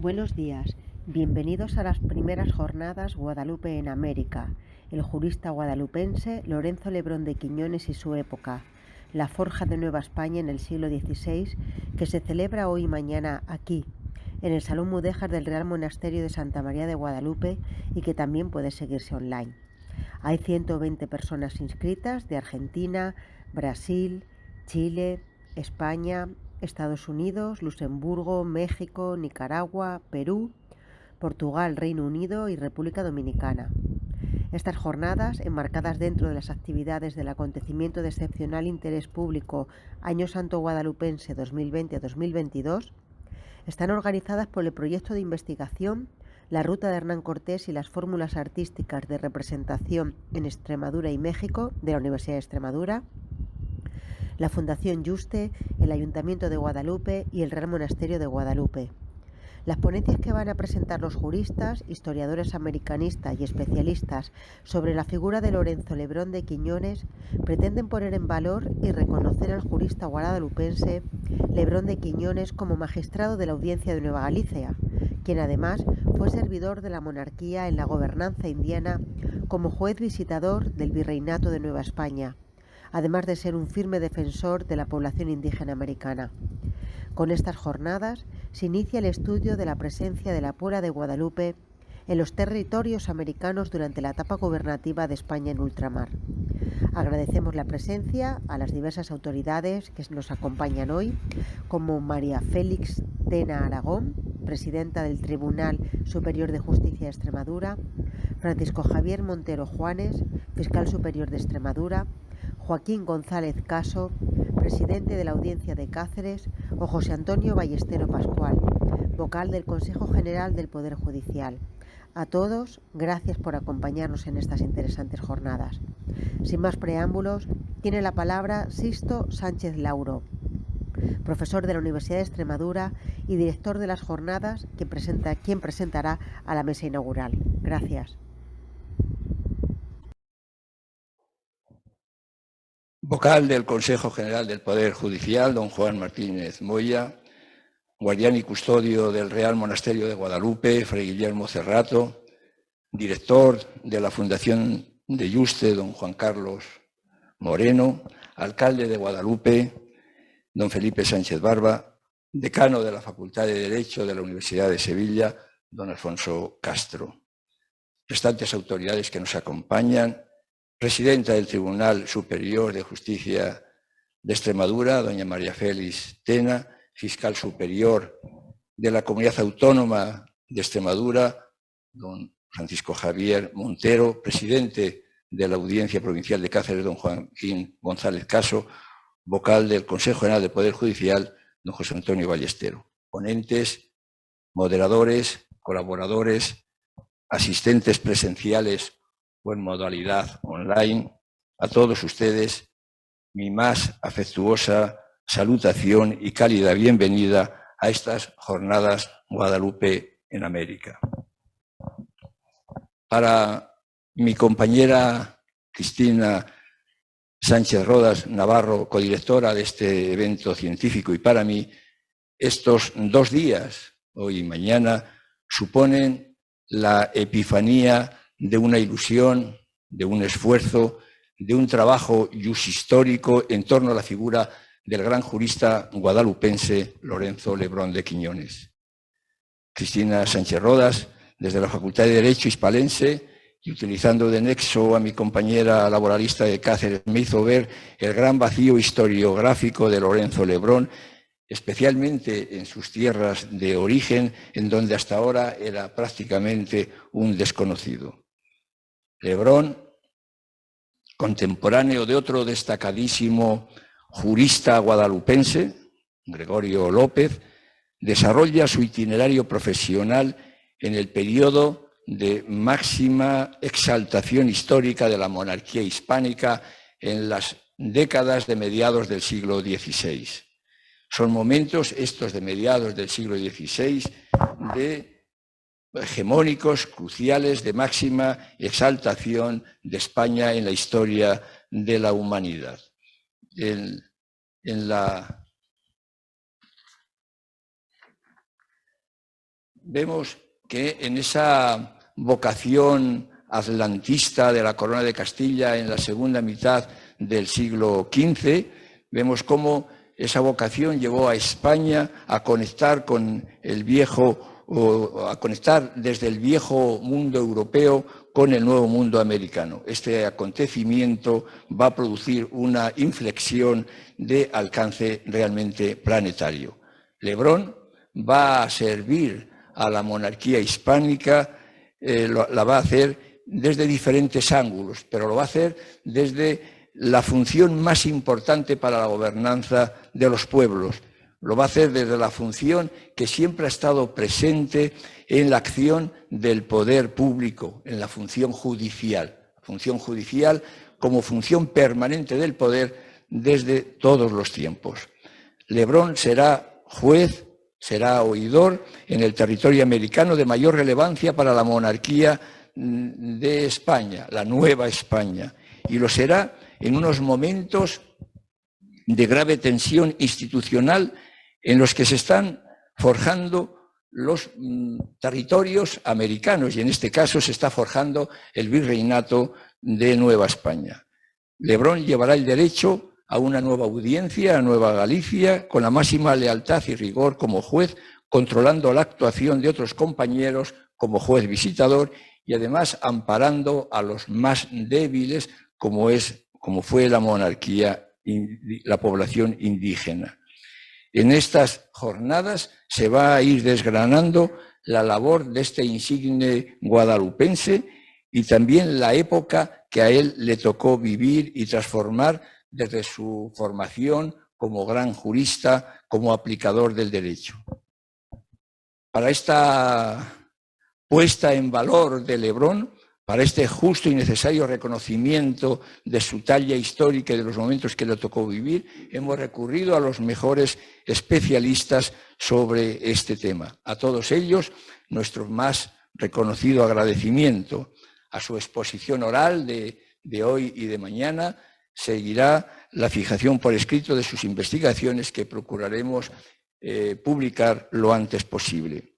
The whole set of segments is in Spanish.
Buenos días, bienvenidos a las primeras jornadas Guadalupe en América, el jurista guadalupense Lorenzo Lebrón de Quiñones y su época, la forja de Nueva España en el siglo XVI, que se celebra hoy y mañana aquí, en el Salón Mudéjar del Real Monasterio de Santa María de Guadalupe y que también puede seguirse online. Hay 120 personas inscritas de Argentina, Brasil, Chile, España, Estados Unidos, Luxemburgo, México, Nicaragua, Perú, Portugal, Reino Unido y República Dominicana. Estas jornadas, enmarcadas dentro de las actividades del acontecimiento de excepcional interés público Año Santo Guadalupense 2020-2022, están organizadas por el proyecto de investigación La Ruta de Hernán Cortés y las fórmulas artísticas de representación en Extremadura y México de la Universidad de Extremadura, la Fundación Yuste, el Ayuntamiento de Guadalupe y el Real Monasterio de Guadalupe. Las ponencias que van a presentar los juristas, historiadores americanistas y especialistas sobre la figura de Lorenzo Lebrón de Quiñones pretenden poner en valor y reconocer al jurista guadalupense Lebrón de Quiñones como magistrado de la Audiencia de Nueva Galicia, quien además fue servidor de la monarquía en la gobernanza indiana como juez visitador del Virreinato de Nueva España, además de ser un firme defensor de la población indígena americana. Con estas jornadas se inicia el estudio de la presencia de la Puebla de Guadalupe en los territorios americanos durante la etapa gubernativa de España en ultramar. Agradecemos la presencia a las diversas autoridades que nos acompañan hoy, como María Félix Tena Aragón, presidenta del Tribunal Superior de Justicia de Extremadura, Francisco Javier Montero Juanes, fiscal superior de Extremadura, Joaquín González Caso, presidente de la Audiencia de Cáceres, o José Antonio Ballestero Pascual, vocal del Consejo General del Poder Judicial. A todos, gracias por acompañarnos en estas interesantes jornadas. Sin más preámbulos, tiene la palabra Sisto Sánchez Lauro, profesor de la Universidad de Extremadura y director de las jornadas, quien presentará a la mesa inaugural. Gracias. Vocal del Consejo General del Poder Judicial, don Juan Martínez Moya, guardián y custodio del Real Monasterio de Guadalupe, fray Guillermo Cerrato, director de la Fundación de Yuste, don Juan Carlos Moreno, alcalde de Guadalupe, don Felipe Sánchez Barba, decano de la Facultad de Derecho de la Universidad de Sevilla, don Alfonso Castro, restantes autoridades que nos acompañan, presidenta del Tribunal Superior de Justicia de Extremadura, doña María Félix Tena, fiscal superior de la Comunidad Autónoma de Extremadura, don Francisco Javier Montero, presidente de la Audiencia Provincial de Cáceres, don Joaquín González Caso, vocal del Consejo General del Poder Judicial, don José Antonio Ballestero, ponentes, moderadores, colaboradores, asistentes presenciales o en modalidad online, a todos ustedes mi más afectuosa salutación y cálida bienvenida a estas jornadas Guadalupe en América. Para mi compañera Cristina Sánchez Rodas Navarro, codirectora de este evento científico, y para mí, estos 2 días, hoy y mañana, suponen la epifanía de una ilusión, de un esfuerzo, de un trabajo histórico en torno a la figura del gran jurista guadalupense Lorenzo Lebrón de Quiñones. Cristina Sánchez Rodas, desde la Facultad de Derecho hispalense, y utilizando de nexo a mi compañera laboralista de Cáceres, me hizo ver el gran vacío historiográfico de Lorenzo Lebrón, especialmente en sus tierras de origen, en donde hasta ahora era prácticamente un desconocido. Lebrón, contemporáneo de otro destacadísimo jurista guadalupense, Gregorio López, desarrolla su itinerario profesional en el periodo de máxima exaltación histórica de la monarquía hispánica en las décadas de mediados del siglo XVI. Son momentos estos de mediados del siglo XVI de hegemónicos, cruciales, de máxima exaltación de España en la historia de la humanidad. En la vemos que en esa vocación atlantista de la Corona de Castilla en la segunda mitad del siglo XV, vemos cómo esa vocación llevó a España a conectar con el viejo, o a conectar desde el viejo mundo europeo con el nuevo mundo americano. Este acontecimiento va a producir una inflexión de alcance realmente planetario. Lebrón va a servir a la monarquía hispánica, la va a hacer desde diferentes ángulos, pero lo va a hacer desde la función más importante para la gobernanza de los pueblos. Lo va a hacer desde la función que siempre ha estado presente en la acción del poder público, en la función judicial. Función judicial como función permanente del poder desde todos los tiempos. Lebrón será juez, será oidor en el territorio americano de mayor relevancia para la monarquía de España, la Nueva España, y lo será en unos momentos de grave tensión institucional en los que se están forjando los territorios americanos, y en este caso se está forjando el virreinato de Nueva España. Lebrón llevará el derecho a una nueva audiencia, a Nueva Galicia, con la máxima lealtad y rigor como juez, controlando la actuación de otros compañeros como juez visitador y además amparando a los más débiles como fue la monarquía, la población indígena. En estas jornadas se va a ir desgranando la labor de este insigne guadalupense y también la época que a él le tocó vivir y transformar desde su formación como gran jurista, como aplicador del derecho. Para esta puesta en valor de Lebrón, para este justo y necesario reconocimiento de su talla histórica y de los momentos que le tocó vivir, hemos recurrido a los mejores especialistas sobre este tema. A todos ellos, nuestro más reconocido agradecimiento. A su exposición oral de hoy y de mañana seguirá la fijación por escrito de sus investigaciones que procuraremos publicar lo antes posible.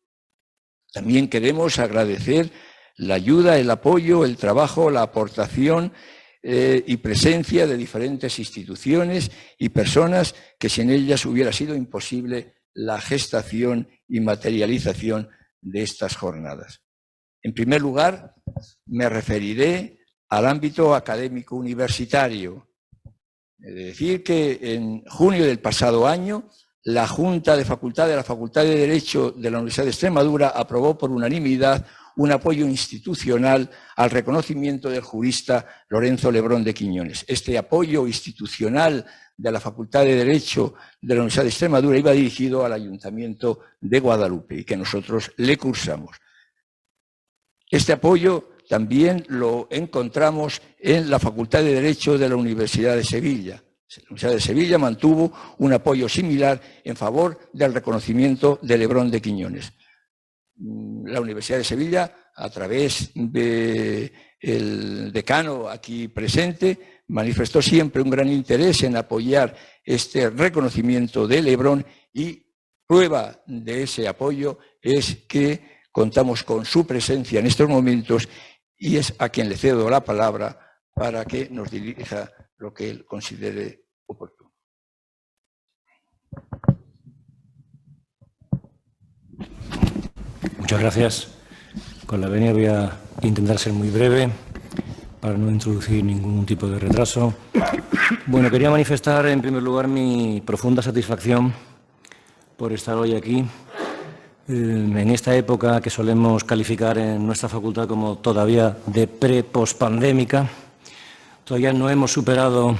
También queremos agradecer la ayuda, el apoyo, el trabajo, la aportación y presencia de diferentes instituciones y personas que sin ellas hubiera sido imposible la gestación y materialización de estas jornadas. En primer lugar, me referiré al ámbito académico universitario. He de decir que en junio del pasado año, la Junta de Facultad de la Facultad de Derecho de la Universidad de Extremadura aprobó por unanimidad un apoyo institucional al reconocimiento del jurista Lorenzo Lebrón de Quiñones. Este apoyo institucional de la Facultad de Derecho de la Universidad de Extremadura iba dirigido al Ayuntamiento de Guadalupe y que nosotros le cursamos. Este apoyo también lo encontramos en la Facultad de Derecho de la Universidad de Sevilla. La Universidad de Sevilla mantuvo un apoyo similar en favor del reconocimiento de Lebrón de Quiñones. La Universidad de Sevilla, a través del decano aquí presente, manifestó siempre un gran interés en apoyar este reconocimiento de Lebrón y prueba de ese apoyo es que contamos con su presencia en estos momentos y es a quien le cedo la palabra para que nos dirija lo que él considere oportuno. Muchas gracias. Con la venia voy a intentar ser muy breve para no introducir ningún tipo de retraso. Bueno, quería manifestar en primer lugar mi profunda satisfacción por estar hoy aquí. En esta época que solemos calificar en nuestra facultad como todavía de pre-pospandémica, todavía no hemos superado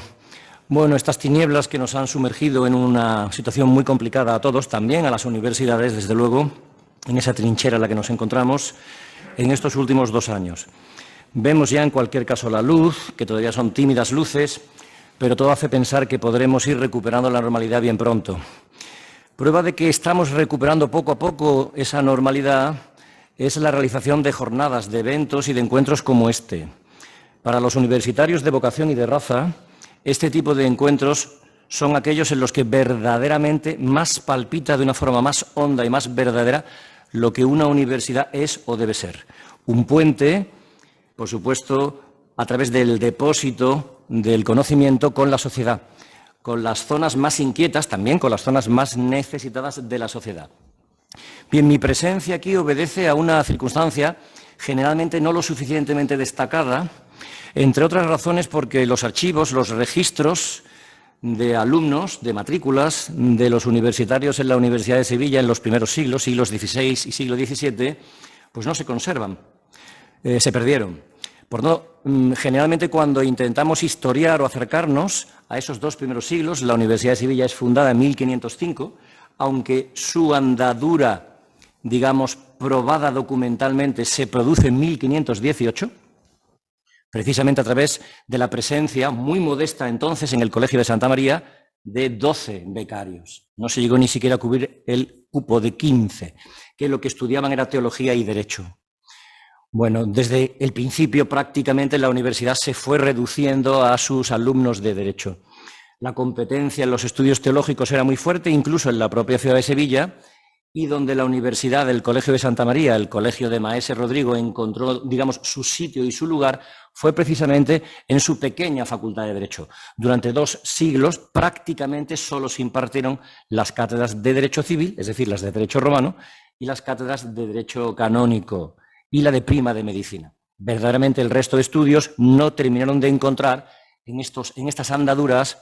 estas tinieblas que nos han sumergido en una situación muy complicada a todos, también a las universidades, desde luego, en esa trinchera en la que nos encontramos en estos últimos 2 años. Vemos ya en cualquier caso la luz, que todavía son tímidas luces, pero todo hace pensar que podremos ir recuperando la normalidad bien pronto. Prueba de que estamos recuperando poco a poco esa normalidad es la realización de jornadas, de eventos y de encuentros como este. Para los universitarios de vocación y de raza, este tipo de encuentros son aquellos en los que verdaderamente más palpita de una forma más honda y más verdadera lo que una universidad es o debe ser. Un puente, por supuesto, a través del depósito del conocimiento con la sociedad, con las zonas más inquietas, también con las zonas más necesitadas de la sociedad. Bien, mi presencia aquí obedece a una circunstancia generalmente no lo suficientemente destacada, entre otras razones porque los archivos, los registros de alumnos, de matrículas, de los universitarios en la Universidad de Sevilla en los primeros siglos, siglos XVI y siglo XVII, pues no se conservan, se perdieron. Por no, generalmente cuando intentamos historiar o acercarnos a esos dos primeros siglos, la Universidad de Sevilla es fundada en 1505, aunque su andadura, digamos, probada documentalmente, se produce en 1518, precisamente a través de la presencia muy modesta entonces en el Colegio de Santa María de 12 becarios. No se llegó ni siquiera a cubrir el cupo de 15, que lo que estudiaban era teología y derecho. Bueno, desde el principio prácticamente la universidad se fue reduciendo a sus alumnos de derecho. La competencia en los estudios teológicos era muy fuerte, incluso en la propia ciudad de Sevilla, y donde la universidad del Colegio de Santa María, el Colegio de Maese Rodrigo, encontró, digamos, su sitio y su lugar, fue precisamente en su pequeña facultad de Derecho. Durante 2 siglos prácticamente solo se impartieron las cátedras de Derecho Civil, es decir, las de Derecho Romano, y las cátedras de Derecho Canónico y la de Prima de Medicina. Verdaderamente el resto de estudios no terminaron de encontrar en estas andaduras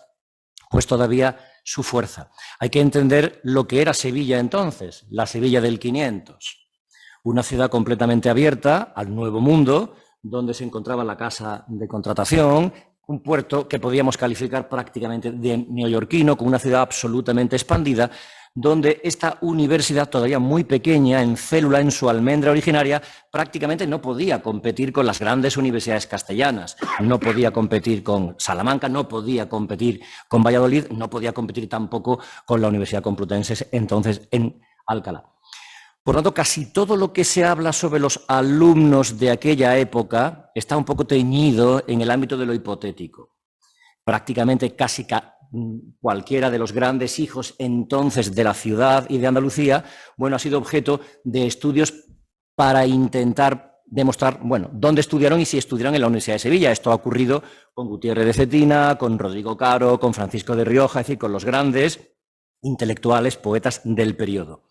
pues todavía su fuerza. Hay que entender lo que era Sevilla entonces, la Sevilla del 500. Una ciudad completamente abierta al nuevo mundo, donde se encontraba la casa de contratación, un puerto que podíamos calificar prácticamente de neoyorquino, con una ciudad absolutamente expandida, donde esta universidad, todavía muy pequeña, en célula, en su almendra originaria, prácticamente no podía competir con las grandes universidades castellanas, no podía competir con Salamanca, no podía competir con Valladolid, no podía competir tampoco con la Universidad Complutense, entonces en Alcalá. Por lo tanto, casi todo lo que se habla sobre los alumnos de aquella época está un poco teñido en el ámbito de lo hipotético. Prácticamente casi cualquiera de los grandes hijos entonces de la ciudad y de Andalucía, bueno, ha sido objeto de estudios para intentar demostrar, bueno, dónde estudiaron y si estudiaron en la Universidad de Sevilla. Esto ha ocurrido con Gutiérrez de Cetina, con Rodrigo Caro, con Francisco de Rioja, es decir, con los grandes intelectuales, poetas del periodo.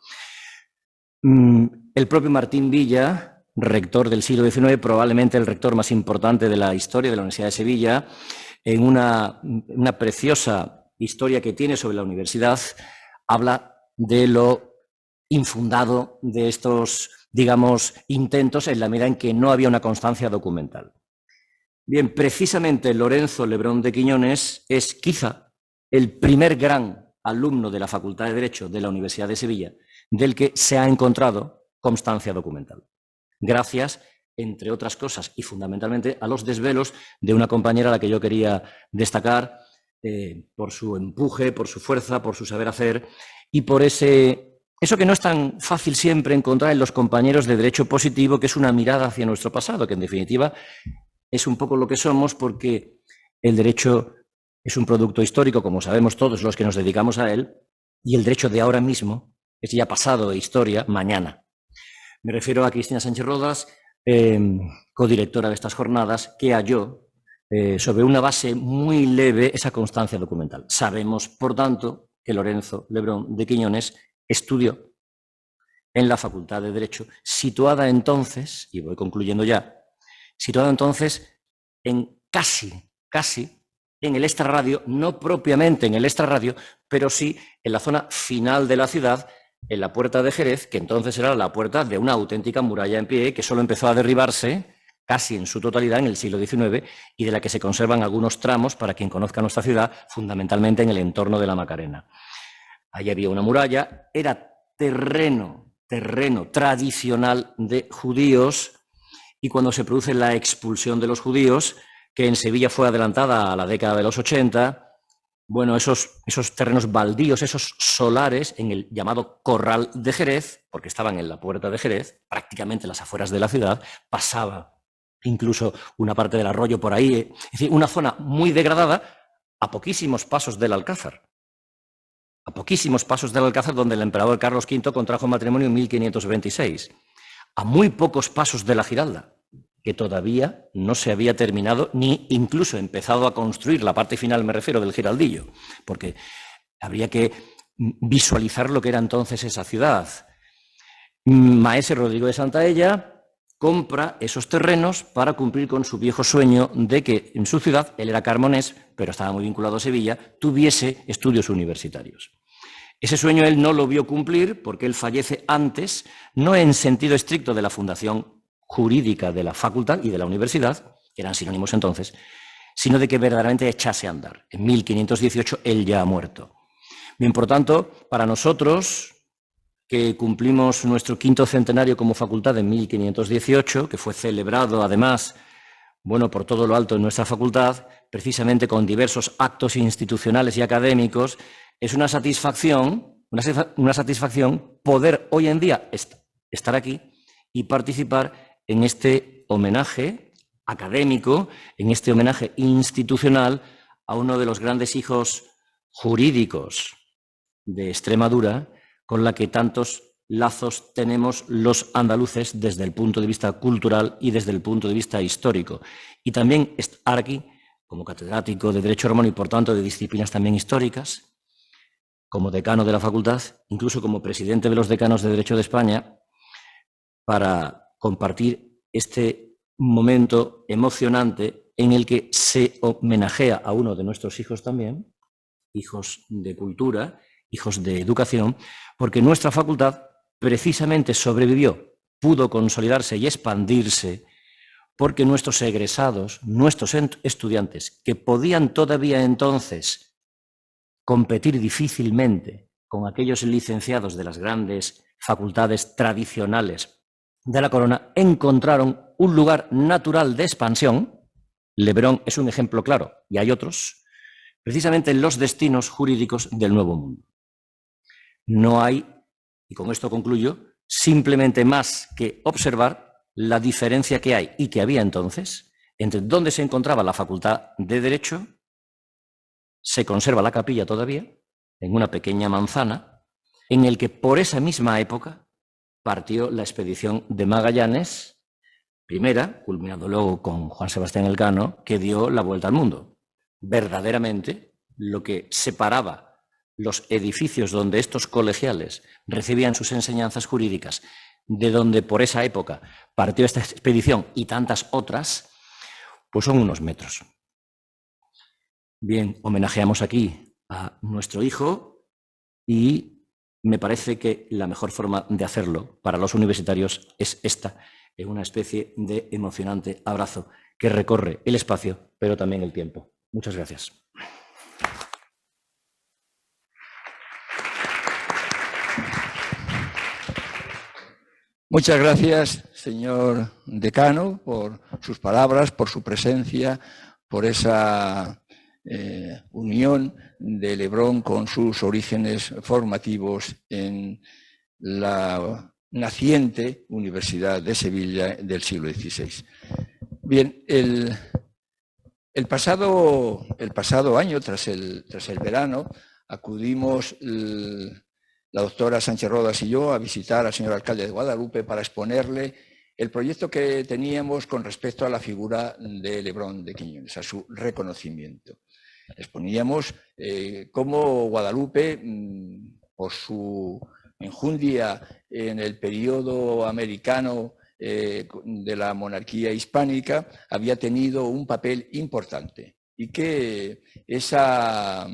El propio Martín Villa, rector del siglo XIX, probablemente el rector más importante de la historia de la Universidad de Sevilla, en una preciosa historia que tiene sobre la universidad, habla de lo infundado de estos, digamos, intentos en la medida en que no había una constancia documental. Bien, precisamente Lorenzo Lebrón de Quiñones es quizá el primer gran alumno de la Facultad de Derecho de la Universidad de Sevilla del que se ha encontrado constancia documental. Gracias, entre otras cosas, y fundamentalmente a los desvelos de una compañera a la que yo quería destacar por su empuje, por su fuerza, por su saber hacer y por eso que no es tan fácil siempre encontrar en los compañeros de derecho positivo, que es una mirada hacia nuestro pasado, que en definitiva es un poco lo que somos, porque el derecho es un producto histórico, como sabemos todos los que nos dedicamos a él, y el derecho de ahora mismo es ya pasado de historia, mañana. Me refiero a Cristina Sánchez Rodas, codirectora de estas jornadas, que halló sobre una base muy leve esa constancia documental. Sabemos, por tanto, que Lorenzo Lebrón de Quiñones estudió en la Facultad de Derecho, situada entonces, y voy concluyendo ya, situada entonces en casi en el extrarradio, no propiamente en el extrarradio, pero sí en la zona final de la ciudad, en la Puerta de Jerez, que entonces era la puerta de una auténtica muralla en pie, que solo empezó a derribarse casi en su totalidad en el siglo XIX y de la que se conservan algunos tramos para quien conozca nuestra ciudad, fundamentalmente en el entorno de la Macarena. Allí había una muralla, era terreno tradicional de judíos, y cuando se produce la expulsión de los judíos, que en Sevilla fue adelantada a la década de los 80, bueno, esos terrenos baldíos, esos solares en el llamado Corral de Jerez, porque estaban en la Puerta de Jerez, prácticamente las afueras de la ciudad, pasaba incluso una parte del arroyo por ahí, es decir, una zona muy degradada a poquísimos pasos del Alcázar. a poquísimos pasos del Alcázar, donde el emperador Carlos V contrajo matrimonio en 1526, a muy pocos pasos de la Giralda, que todavía no se había terminado ni incluso empezado a construir la parte final, me refiero, del Giraldillo, porque habría que visualizar lo que era entonces esa ciudad. Maese Rodrigo de Santaella compra esos terrenos para cumplir con su viejo sueño de que en su ciudad, él era carmonés, pero estaba muy vinculado a Sevilla, tuviese estudios universitarios. Ese sueño él no lo vio cumplir porque él fallece antes, no en sentido estricto de la fundación jurídica de la facultad y de la universidad, que eran sinónimos entonces, sino de que verdaderamente echase a andar. En 1518 él ya ha muerto. Bien, por tanto, para nosotros, que cumplimos nuestro 5º centenario como facultad en 1518, que fue celebrado además, bueno, por todo lo alto en nuestra facultad, precisamente con diversos actos institucionales y académicos, es una satisfacción poder hoy en día estar aquí y participar en este homenaje académico, en este homenaje institucional a uno de los grandes hijos jurídicos de Extremadura, con la que tantos lazos tenemos los andaluces desde el punto de vista cultural y desde el punto de vista histórico. Y también estar aquí como catedrático de Derecho Romano y, por tanto, de disciplinas también históricas, como decano de la facultad, incluso como presidente de los decanos de Derecho de España, para compartir este momento emocionante en el que se homenajea a uno de nuestros hijos también, hijos de cultura, hijos de educación, porque nuestra facultad precisamente sobrevivió, pudo consolidarse y expandirse, porque nuestros egresados, nuestros estudiantes, que podían todavía entonces competir difícilmente con aquellos licenciados de las grandes facultades tradicionales de la corona, encontraron un lugar natural de expansión. Lebrón es un ejemplo claro, y hay otros, precisamente en los destinos jurídicos del Nuevo Mundo. No hay, y con esto concluyo, simplemente más que observar la diferencia que hay y que había entonces entre dónde se encontraba la Facultad de Derecho, se conserva la capilla todavía, en una pequeña manzana, en el que por esa misma época partió la expedición de Magallanes, primera, culminando luego con Juan Sebastián Elcano, que dio la vuelta al mundo. Verdaderamente, lo que separaba los edificios donde estos colegiales recibían sus enseñanzas jurídicas, de donde por esa época partió esta expedición y tantas otras, pues son unos metros. Bien, homenajeamos aquí a nuestro hijo y me parece que la mejor forma de hacerlo para los universitarios es esta, en una especie de emocionante abrazo que recorre el espacio, pero también el tiempo. Muchas gracias. Muchas gracias, señor decano, por sus palabras, por su presencia, por esa unión de Lebrón con sus orígenes formativos en la naciente Universidad de Sevilla del siglo XVI. Bien, el pasado año, tras el verano, acudimos la doctora Sánchez Rodas y yo a visitar al señor alcalde de Guadalupe para exponerle el proyecto que teníamos con respecto a la figura de Lebrón de Quiñones, a su reconocimiento. Exponíamos cómo Guadalupe, por su enjundia en el periodo americano de la monarquía hispánica, había tenido un papel importante y que esa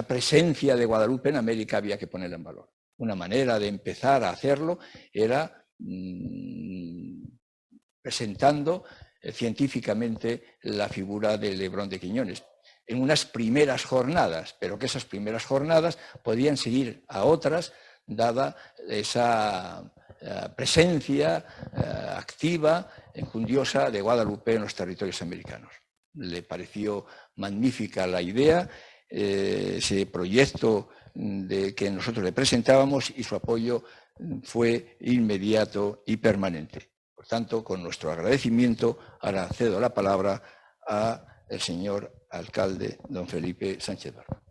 presencia de Guadalupe en América había que ponerla en valor. Una manera de empezar a hacerlo era presentando científicamente la figura de Lebrón de Quiñones en unas primeras jornadas, pero que esas primeras jornadas podían seguir a otras, dada esa presencia activa, enjundiosa de Guadalupe en los territorios americanos. Le pareció magnífica la idea, ese proyecto que nosotros le presentábamos, y su apoyo fue inmediato y permanente. Por tanto, con nuestro agradecimiento, ahora cedo la palabra al señor alcalde don Felipe Sánchez Barba.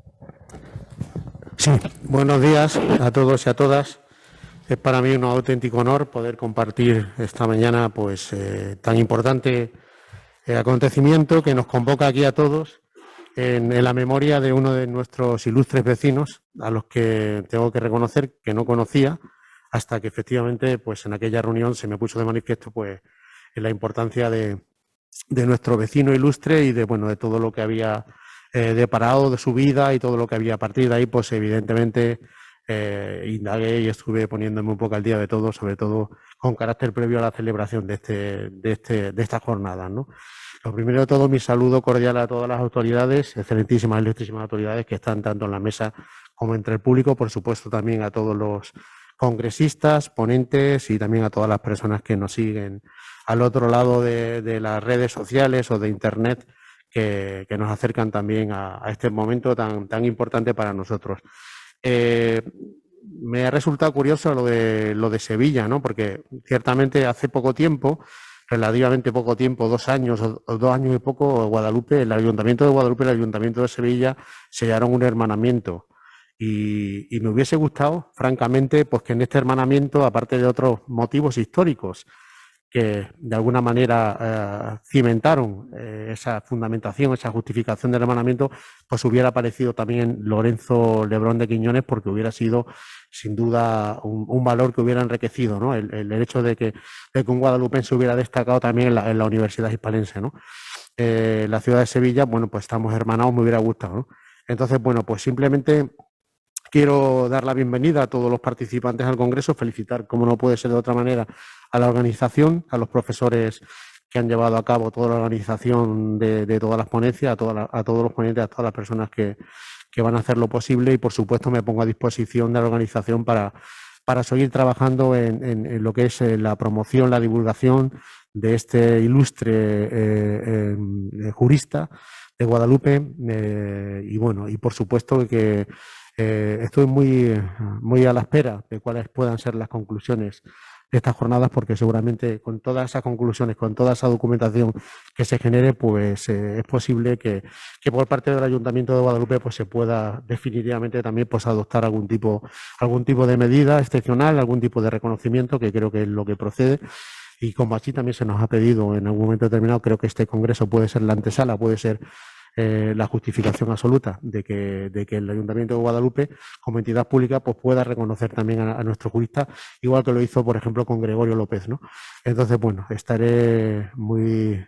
Sí, buenos días a todos y a todas. Es para mí un auténtico honor poder compartir esta mañana pues tan importante acontecimiento que nos convoca aquí a todos en la memoria de uno de nuestros ilustres vecinos, a los que tengo que reconocer que no conocía hasta que efectivamente pues en aquella reunión se me puso de manifiesto pues la importancia de nuestro vecino ilustre y de todo lo que había deparado de su vida y todo lo que había a partir de ahí, pues evidentemente indagué y estuve poniéndome un poco al día de todo, sobre todo con carácter previo a la celebración de estas jornadas, ¿no? Lo primero de todo, mi saludo cordial a todas las autoridades, excelentísimas, ilustrísimas autoridades que están tanto en la mesa como entre el público, por supuesto también a todos los congresistas, ponentes y también a todas las personas que nos siguen al otro lado de las redes sociales o de Internet, que nos acercan también a este momento tan importante para nosotros. Me ha resultado curioso lo de Sevilla, ¿no? Porque ciertamente hace poco tiempo, relativamente poco tiempo, 2 años o 2 años y poco, Guadalupe, el Ayuntamiento de Guadalupe y el Ayuntamiento de Sevilla sellaron un hermanamiento. Y me hubiese gustado, francamente, pues que en este hermanamiento, aparte de otros motivos históricos que de alguna manera cimentaron esa fundamentación, esa justificación del hermanamiento, pues hubiera aparecido también Lorenzo Lebrón de Quiñones, porque hubiera sido sin duda un valor que hubiera enriquecido, ¿no? El hecho de que un guadalupense hubiera destacado también en la Universidad Hispalense, ¿no? La ciudad de Sevilla, bueno, pues estamos hermanados, me hubiera gustado, ¿no? Entonces, bueno, pues simplemente quiero dar la bienvenida a todos los participantes al Congreso, felicitar, como no puede ser de otra manera, a la organización, a los profesores que han llevado a cabo toda la organización de todas las ponencias, a todos los ponentes, a todas las personas que van a hacer lo posible y, por supuesto, me pongo a disposición de la organización para seguir trabajando en lo que es la promoción, la divulgación de este ilustre jurista de Guadalupe y por supuesto que estoy muy a la espera de cuáles puedan ser las conclusiones de estas jornadas, porque seguramente con todas esas conclusiones, con toda esa documentación que se genere, pues es posible que por parte del Ayuntamiento de Guadalupe pues se pueda definitivamente también pues adoptar algún tipo de medida excepcional, algún tipo de reconocimiento, que creo que es lo que procede. Y como así también se nos ha pedido en algún momento determinado, creo que este congreso puede ser la antesala, puede ser la justificación absoluta de que el Ayuntamiento de Guadalupe, como entidad pública, pues pueda reconocer también a nuestro jurista, igual que lo hizo, por ejemplo, con Gregorio López, ¿no? Entonces, bueno, estaré muy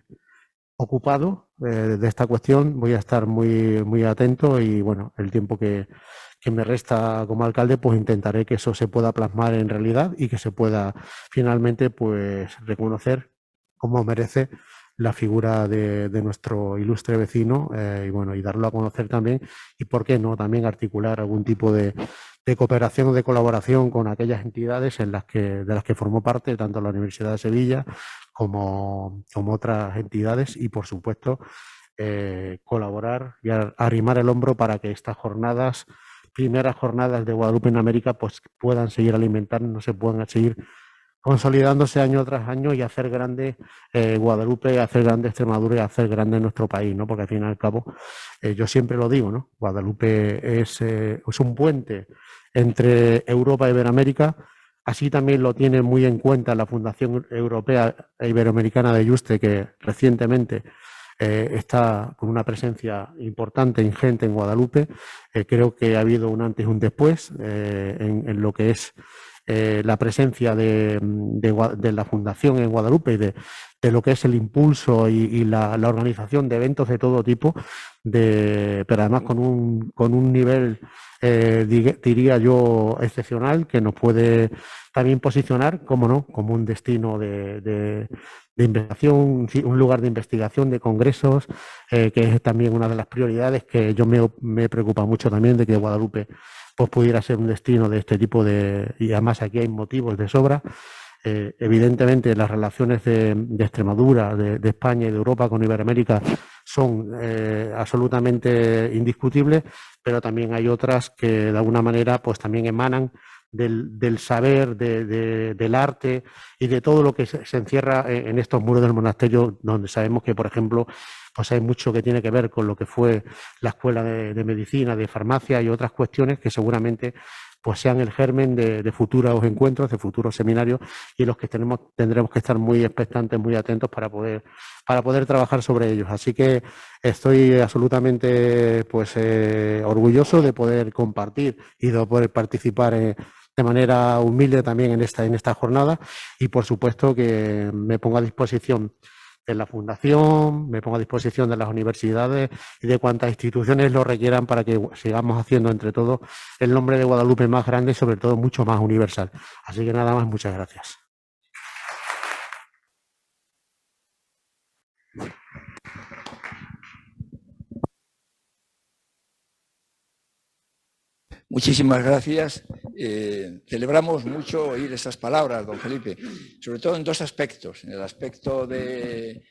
ocupado de esta cuestión, voy a estar muy atento y, bueno, el tiempo que me resta como alcalde, pues intentaré que eso se pueda plasmar en realidad y que se pueda finalmente pues reconocer como merece la figura de nuestro ilustre vecino y darlo a conocer también y, por qué no, también articular algún tipo de cooperación o de colaboración con aquellas entidades de las que formó parte, tanto la Universidad de Sevilla como otras entidades y, por supuesto, colaborar y arrimar el hombro para que estas primeras jornadas de Guadalupe en América, pues puedan seguir alimentando, se puedan seguir consolidándose año tras año y hacer grande Guadalupe, hacer grande Extremadura y hacer grande nuestro país, ¿no? Porque al fin y al cabo, yo siempre lo digo, ¿no? Guadalupe es un puente entre Europa e Iberoamérica. Así también lo tiene muy en cuenta la Fundación Europea e Iberoamericana de Yuste, que recientemente está con una presencia importante, ingente en Guadalupe. Creo que ha habido un antes y un después en lo que es la presencia de la Fundación en Guadalupe y de lo que es el impulso y la organización de eventos de todo tipo, pero además con un nivel, diría yo, excepcional, que nos puede también posicionar, como no, como un destino de investigación, un lugar de investigación, de congresos, que es también una de las prioridades que yo me preocupa mucho también, de que Guadalupe pues pudiera ser un destino de este tipo y además aquí hay motivos de sobra. Evidentemente las relaciones de Extremadura, de España y de Europa con Iberoamérica son absolutamente indiscutibles, pero también hay otras que de alguna manera pues también emanan del saber, del arte y de todo lo que se encierra en estos muros del monasterio, donde sabemos que, por ejemplo, pues hay mucho que tiene que ver con lo que fue la escuela de medicina, de farmacia y otras cuestiones que seguramente pues sean el germen de futuros encuentros, de futuros seminarios, y los que tendremos que estar muy expectantes, muy atentos para poder trabajar sobre ellos. Así que estoy absolutamente pues orgulloso de poder compartir y de poder participar de manera humilde también en esta jornada, y por supuesto que me pongo a disposición de la Fundación, me pongo a disposición de las universidades y de cuantas instituciones lo requieran para que sigamos haciendo entre todos el nombre de Guadalupe más grande y sobre todo mucho más universal. Así que nada más, muchas gracias. Muchísimas gracias. Celebramos mucho oír esas palabras, don Felipe, sobre todo en dos aspectos. En el aspecto de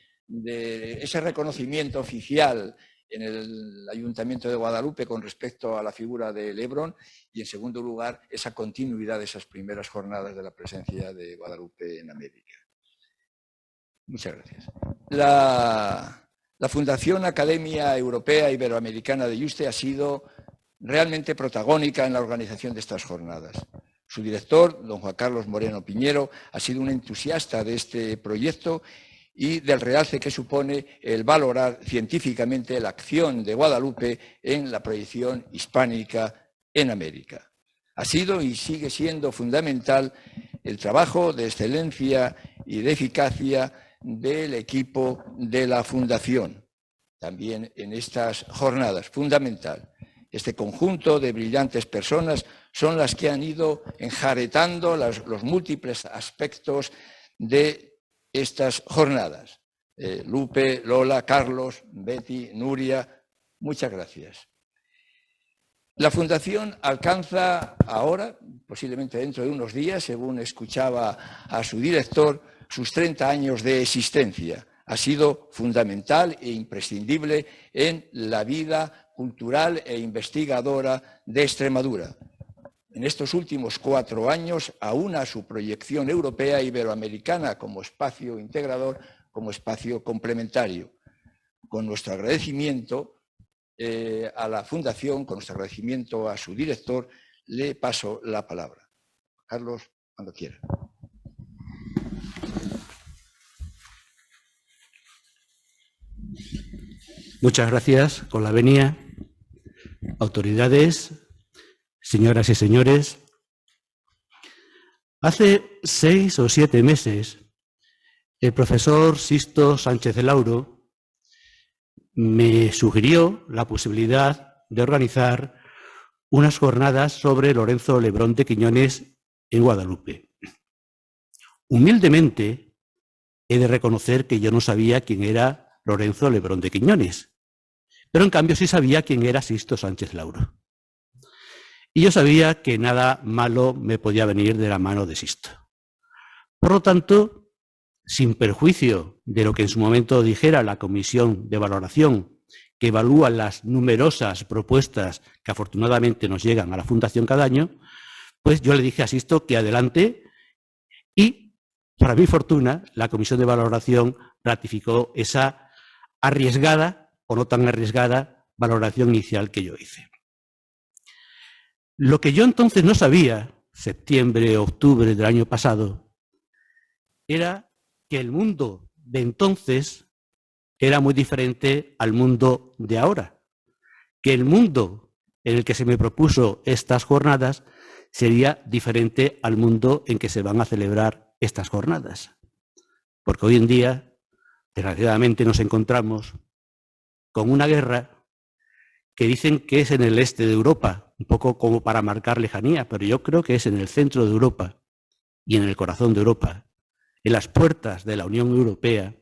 ese reconocimiento oficial en el Ayuntamiento de Guadalupe con respecto a la figura de Lebrón, y en segundo lugar, esa continuidad de esas primeras jornadas de la presencia de Guadalupe en América. Muchas gracias. La Fundación Academia Europea Iberoamericana de Yuste ha sido realmente protagónica en la organización de estas jornadas. Su director, don Juan Carlos Moreno Piñero, ha sido un entusiasta de este proyecto y del realce que supone el valorar científicamente la acción de Guadalupe en la proyección hispánica en América. Ha sido y sigue siendo fundamental el trabajo de excelencia y de eficacia del equipo de la Fundación, también en estas jornadas, fundamental. Este conjunto de brillantes personas son las que han ido enjaretando los múltiples aspectos de estas jornadas. Lupe, Lola, Carlos, Betty, Nuria, muchas gracias. La Fundación alcanza ahora, posiblemente dentro de unos días, según escuchaba a su director, sus 30 años de existencia. Ha sido fundamental e imprescindible en la vida cultural e investigadora de Extremadura. En estos últimos 4 años, aúna su proyección europea e iberoamericana como espacio integrador, como espacio complementario. Con nuestro agradecimiento a la Fundación, con nuestro agradecimiento a su director, le paso la palabra. Carlos, cuando quiera. Muchas gracias, con la venia. Autoridades, señoras y señores, hace 6 o 7 meses el profesor Sisto Sánchez Lauro me sugirió la posibilidad de organizar unas jornadas sobre Lorenzo Lebrón de Quiñones en Guadalupe. Humildemente he de reconocer que yo no sabía quién era Lorenzo Lebrón de Quiñones, pero en cambio sí sabía quién era Sisto Sánchez Lauro. Y yo sabía que nada malo me podía venir de la mano de Sisto. Por lo tanto, sin perjuicio de lo que en su momento dijera la comisión de valoración que evalúa las numerosas propuestas que afortunadamente nos llegan a la Fundación cada año, pues yo le dije a Sisto que adelante, y para mi fortuna la comisión de valoración ratificó esa arriesgada o no tan arriesgada valoración inicial que yo hice. Lo que yo entonces no sabía, septiembre, octubre del año pasado, era que el mundo de entonces era muy diferente al mundo de ahora, que el mundo en el que se me propuso estas jornadas sería diferente al mundo en que se van a celebrar estas jornadas. Porque hoy en día, desgraciadamente, nos encontramos con una guerra que dicen que es en el este de Europa, un poco como para marcar lejanía, pero yo creo que es en el centro de Europa y en el corazón de Europa, en las puertas de la Unión Europea,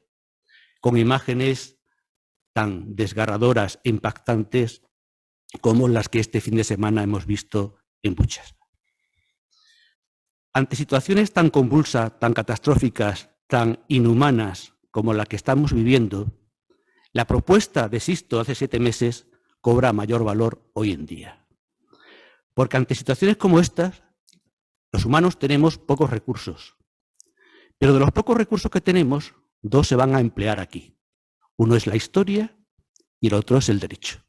con imágenes tan desgarradoras e impactantes como las que este fin de semana hemos visto en Buchas. Ante situaciones tan convulsas, tan catastróficas, tan inhumanas como la que estamos viviendo, la propuesta de Sisto hace 7 meses cobra mayor valor hoy en día. Porque ante situaciones como estas, Los humanos tenemos pocos recursos, pero de los pocos recursos que tenemos, dos se van a emplear aquí. Uno es la historia y el otro es el derecho.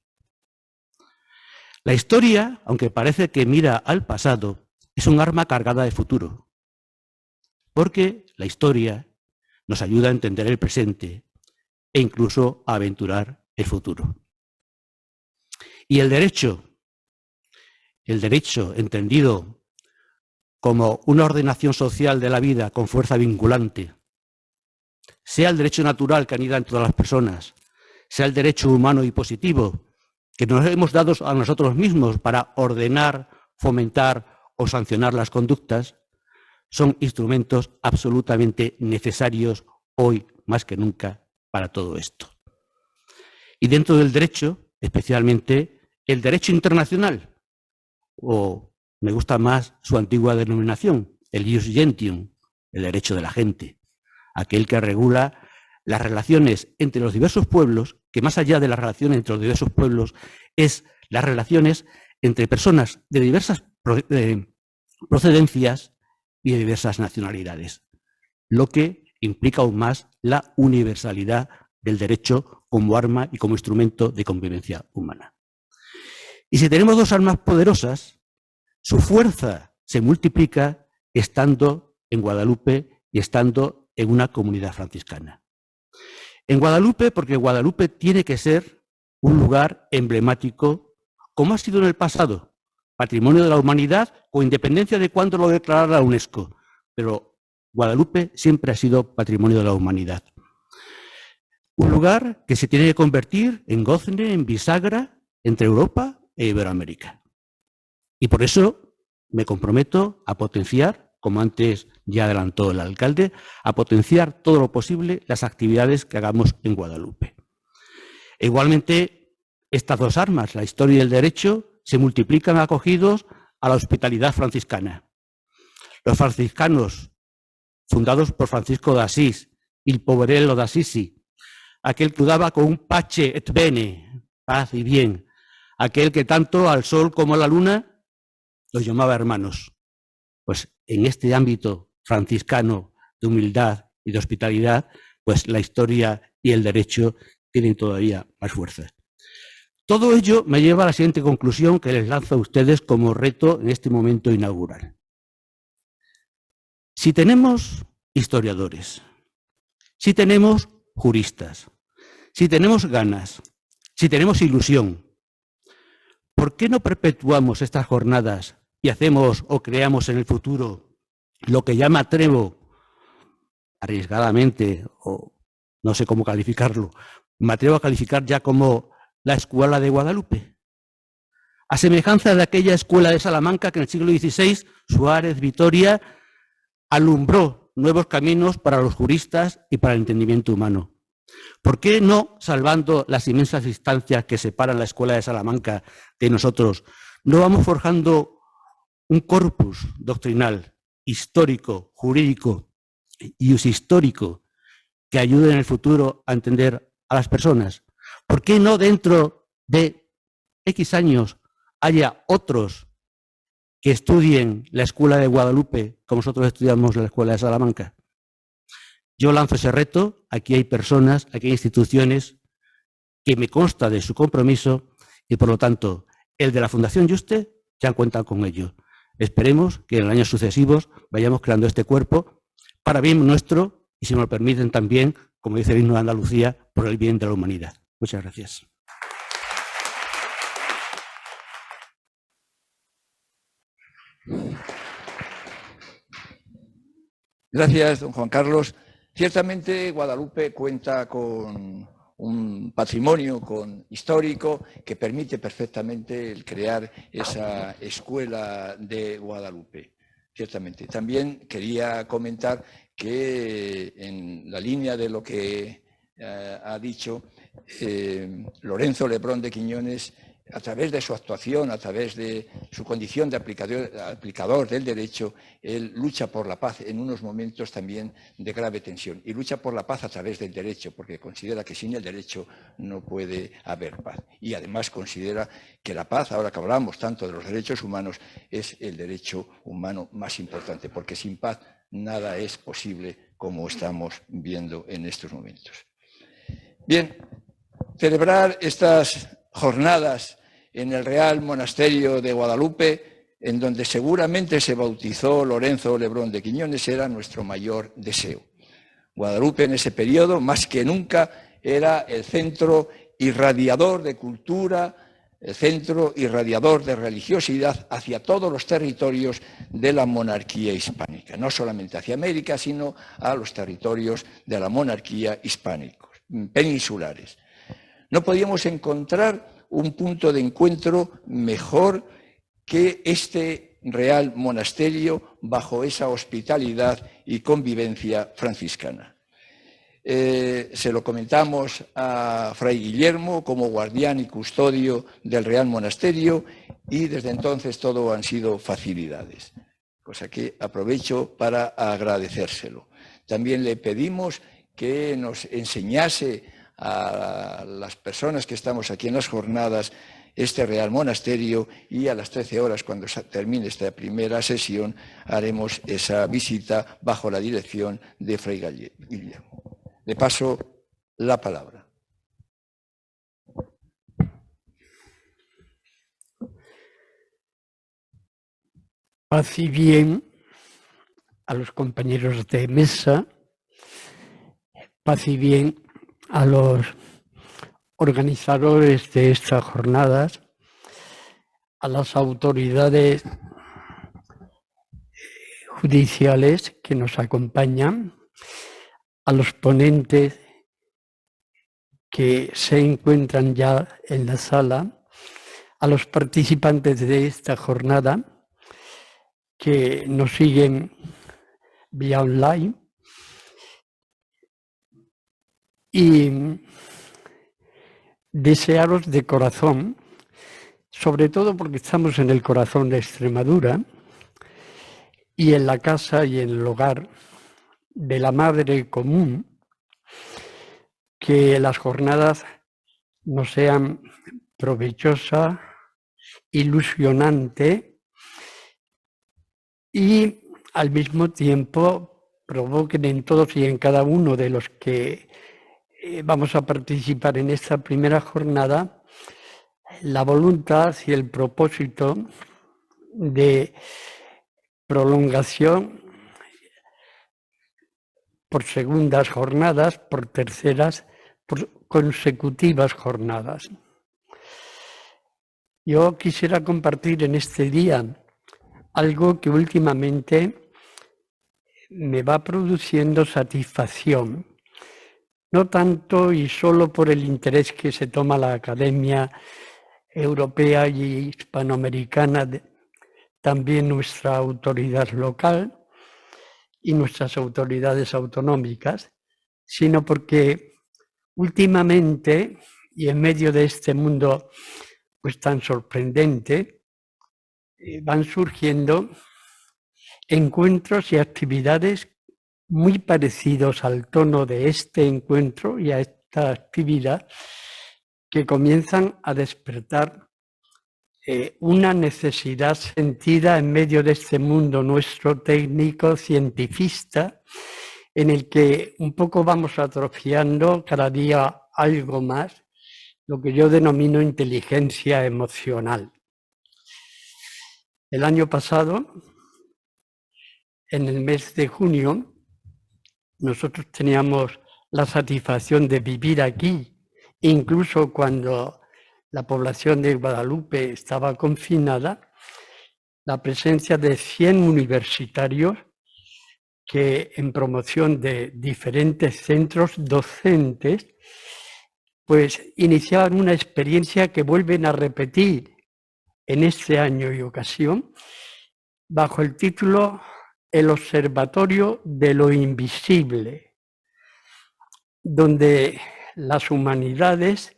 La historia, aunque parece que mira al pasado, es un arma cargada de futuro, porque la historia nos ayuda a entender el presente e incluso a aventurar el futuro. Y el derecho entendido como una ordenación social de la vida con fuerza vinculante, sea el derecho natural que anida en todas las personas, sea el derecho humano y positivo que nos hemos dado a nosotros mismos para ordenar, fomentar o sancionar las conductas, son instrumentos absolutamente necesarios hoy más que nunca para todo esto. Y dentro del derecho, especialmente el derecho internacional, o me gusta más su antigua denominación, el ius gentium, el derecho de la gente, aquel que regula las relaciones entre los diversos pueblos, que más allá de las relaciones entre los diversos pueblos, es las relaciones entre personas de diversas procedencias y de diversas nacionalidades, lo que implica aún más la universalidad del derecho como arma y como instrumento de convivencia humana. Y si tenemos dos armas poderosas, su fuerza se multiplica estando en Guadalupe y estando en una comunidad franciscana. En Guadalupe, porque Guadalupe tiene que ser un lugar emblemático, como ha sido en el pasado, patrimonio de la humanidad, con independencia de cuándo lo declarara la UNESCO, pero Guadalupe siempre ha sido patrimonio de la humanidad. Un lugar que se tiene que convertir en gozne, en bisagra entre Europa e Iberoamérica. Y por eso me comprometo a potenciar, como antes ya adelantó el alcalde, a potenciar todo lo posible las actividades que hagamos en Guadalupe. E igualmente, estas dos armas, la historia y el derecho, se multiplican acogidos a la hospitalidad franciscana. Los franciscanos, fundados por Francisco de Asís, il poverello d'Assisi, aquel que daba con un pace et bene, paz y bien, aquel que tanto al sol como a la luna los llamaba hermanos. Pues en este ámbito franciscano de humildad y de hospitalidad, pues la historia y el derecho tienen todavía más fuerza. Todo ello me lleva a la siguiente conclusión que les lanzo a ustedes como reto en este momento inaugural. Si tenemos historiadores, si tenemos juristas, si tenemos ganas, si tenemos ilusión, ¿por qué no perpetuamos estas jornadas y hacemos o creamos en el futuro lo que ya me atrevo, arriesgadamente, o no sé cómo calificarlo, me atrevo a calificar ya como la Escuela de Guadalupe? A semejanza de aquella escuela de Salamanca que en el siglo XVI Suárez Vitoria alumbró nuevos caminos para los juristas y para el entendimiento humano. ¿Por qué no, salvando las inmensas distancias que separan la Escuela de Salamanca de nosotros, no vamos forjando un corpus doctrinal, histórico, jurídico y histórico que ayude en el futuro a entender a las personas? ¿Por qué no dentro de X años haya otros que estudien la Escuela de Guadalupe como nosotros estudiamos la Escuela de Salamanca? Yo lanzo ese reto, aquí hay personas, aquí hay instituciones que me consta de su compromiso y por lo tanto el de la Fundación Yuste ya cuenta con ello. Esperemos que en años sucesivos vayamos creando este cuerpo para bien nuestro y, si me lo permiten también, como dice el himno de Andalucía, por el bien de la humanidad. Muchas gracias. Gracias, don Juan Carlos. Ciertamente Guadalupe cuenta con un patrimonio histórico que permite perfectamente el crear esa Escuela de Guadalupe. Ciertamente. También quería comentar que en la línea de lo que ha dicho Lorenzo Lebrón de Quiñones a través de su actuación, a través de su condición de aplicador del derecho, él lucha por la paz en unos momentos también de grave tensión. Y lucha por la paz a través del derecho, porque considera que sin el derecho no puede haber paz. Y además considera que la paz, ahora que hablamos tanto de los derechos humanos, es el derecho humano más importante, porque sin paz nada es posible, como estamos viendo en estos momentos. Bien, celebrar estas jornadas en el Real Monasterio de Guadalupe, en donde seguramente se bautizó Lorenzo Lebrón de Quiñones, era nuestro mayor deseo. Guadalupe en ese periodo, más que nunca, era el centro irradiador de cultura, el centro irradiador de religiosidad hacia todos los territorios de la monarquía hispánica, no solamente hacia América, sino a los territorios de la monarquía hispánicos, peninsulares. No podíamos encontrar un punto de encuentro mejor que este Real Monasterio bajo esa hospitalidad y convivencia franciscana. Se lo comentamos a Fray Guillermo como guardián y custodio del Real Monasterio y desde entonces todo han sido facilidades, cosa que aprovecho para agradecérselo. También le pedimos que nos enseñase a las personas que estamos aquí en las jornadas este Real Monasterio y a las 13 horas, cuando termine esta primera sesión, haremos esa visita bajo la dirección de Fray Guillermo. Le paso la palabra. Paz y bien a los compañeros de mesa, paz y bien a los organizadores de estas jornadas, a las autoridades judiciales que nos acompañan, a los ponentes que se encuentran ya en la sala, a los participantes de esta jornada que nos siguen vía online y desearos de corazón, sobre todo porque estamos en el corazón de Extremadura y en la casa y en el hogar de la Madre Común, que las jornadas nos sean provechosas, ilusionantes y al mismo tiempo provoquen en todos y en cada uno de los que vamos a participar en esta primera jornada la voluntad y el propósito de prolongación por segundas jornadas, por terceras, por consecutivas jornadas. Yo quisiera compartir en este día algo que últimamente me va produciendo satisfacción, no tanto y solo por el interés que se toma la Academia Europea y Hispanoamericana, también nuestra autoridad local y nuestras autoridades autonómicas, sino porque últimamente, y en medio de este mundo pues tan sorprendente, van surgiendo encuentros y actividades muy parecidos al tono de este encuentro y a esta actividad, que comienzan a despertar una necesidad sentida en medio de este mundo nuestro técnico, cientifista, en el que un poco vamos atrofiando cada día algo más lo que yo denomino inteligencia emocional. El año pasado, en el mes de junio, nosotros teníamos la satisfacción de vivir aquí, incluso cuando la población de Guadalupe estaba confinada, la presencia de 100 universitarios que en promoción de diferentes centros docentes, pues iniciaban una experiencia que vuelven a repetir en este año y ocasión, bajo el título El Observatorio de lo Invisible, donde las humanidades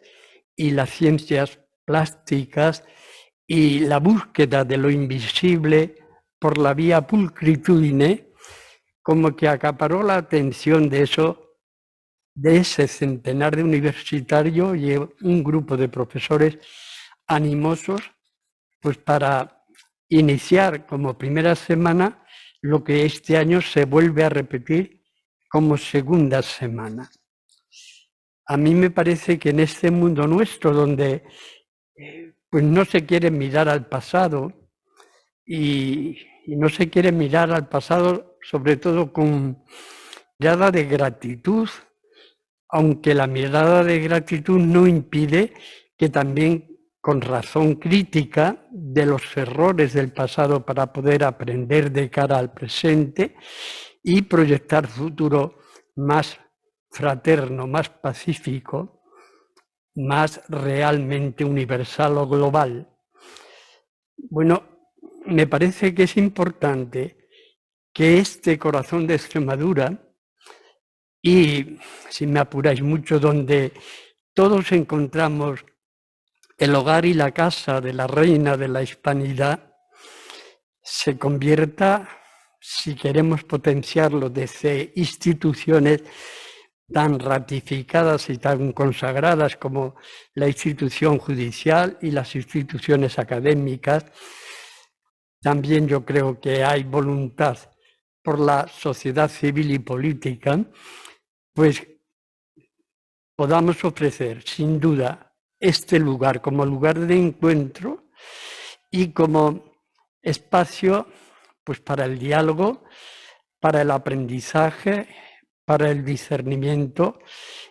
y las ciencias plásticas y la búsqueda de lo invisible por la vía pulcritudine, como que acaparó la atención de ese centenar de universitarios y un grupo de profesores animosos, pues para iniciar como primera semana lo que este año se vuelve a repetir como segunda semana. A mí me parece que en este mundo nuestro, donde pues no se quiere mirar al pasado y no se quiere mirar al pasado sobre todo con mirada de gratitud, aunque la mirada de gratitud no impide que también con razón crítica de los errores del pasado para poder aprender de cara al presente y proyectar futuro más fraterno, más pacífico, más realmente universal o global. Bueno, me parece que es importante que este corazón de Extremadura, y si me apuráis mucho, donde todos encontramos el hogar y la casa de la reina de la hispanidad, se convierta, si queremos potenciarlo desde instituciones tan ratificadas y tan consagradas como la institución judicial y las instituciones académicas, también yo creo que hay voluntad por la sociedad civil y política, pues podamos ofrecer sin duda este lugar como lugar de encuentro y como espacio pues para el diálogo, para el aprendizaje, para el discernimiento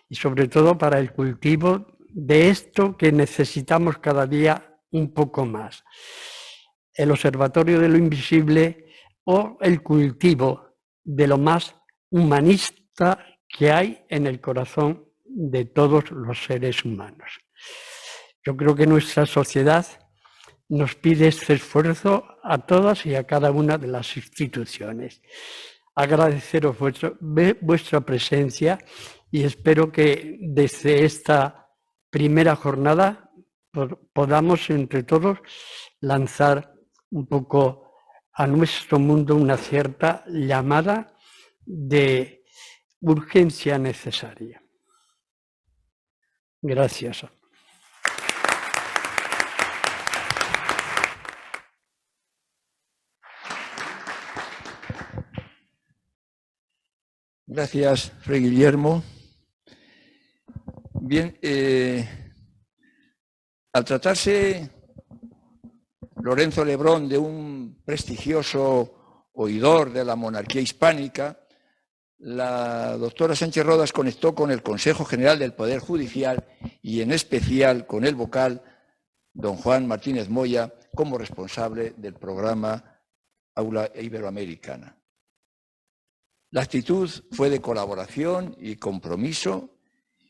y sobre todo para el cultivo de esto que necesitamos cada día un poco más. El observatorio de lo invisible o el cultivo de lo más humanista que hay en el corazón de todos los seres humanos. Yo creo que nuestra sociedad nos pide este esfuerzo a todas y a cada una de las instituciones. Agradeceros vuestra presencia y espero que desde esta primera jornada podamos entre todos lanzar un poco a nuestro mundo una cierta llamada de urgencia necesaria. Gracias. Gracias, Fray Guillermo. Bien, al tratarse Lorenzo Lebrón de un prestigioso oidor de la monarquía hispánica, la doctora Sánchez Rodas conectó con el Consejo General del Poder Judicial y en especial con el vocal, don Juan Martínez Moya, como responsable del programa Aula Iberoamericana. La actitud fue de colaboración y compromiso,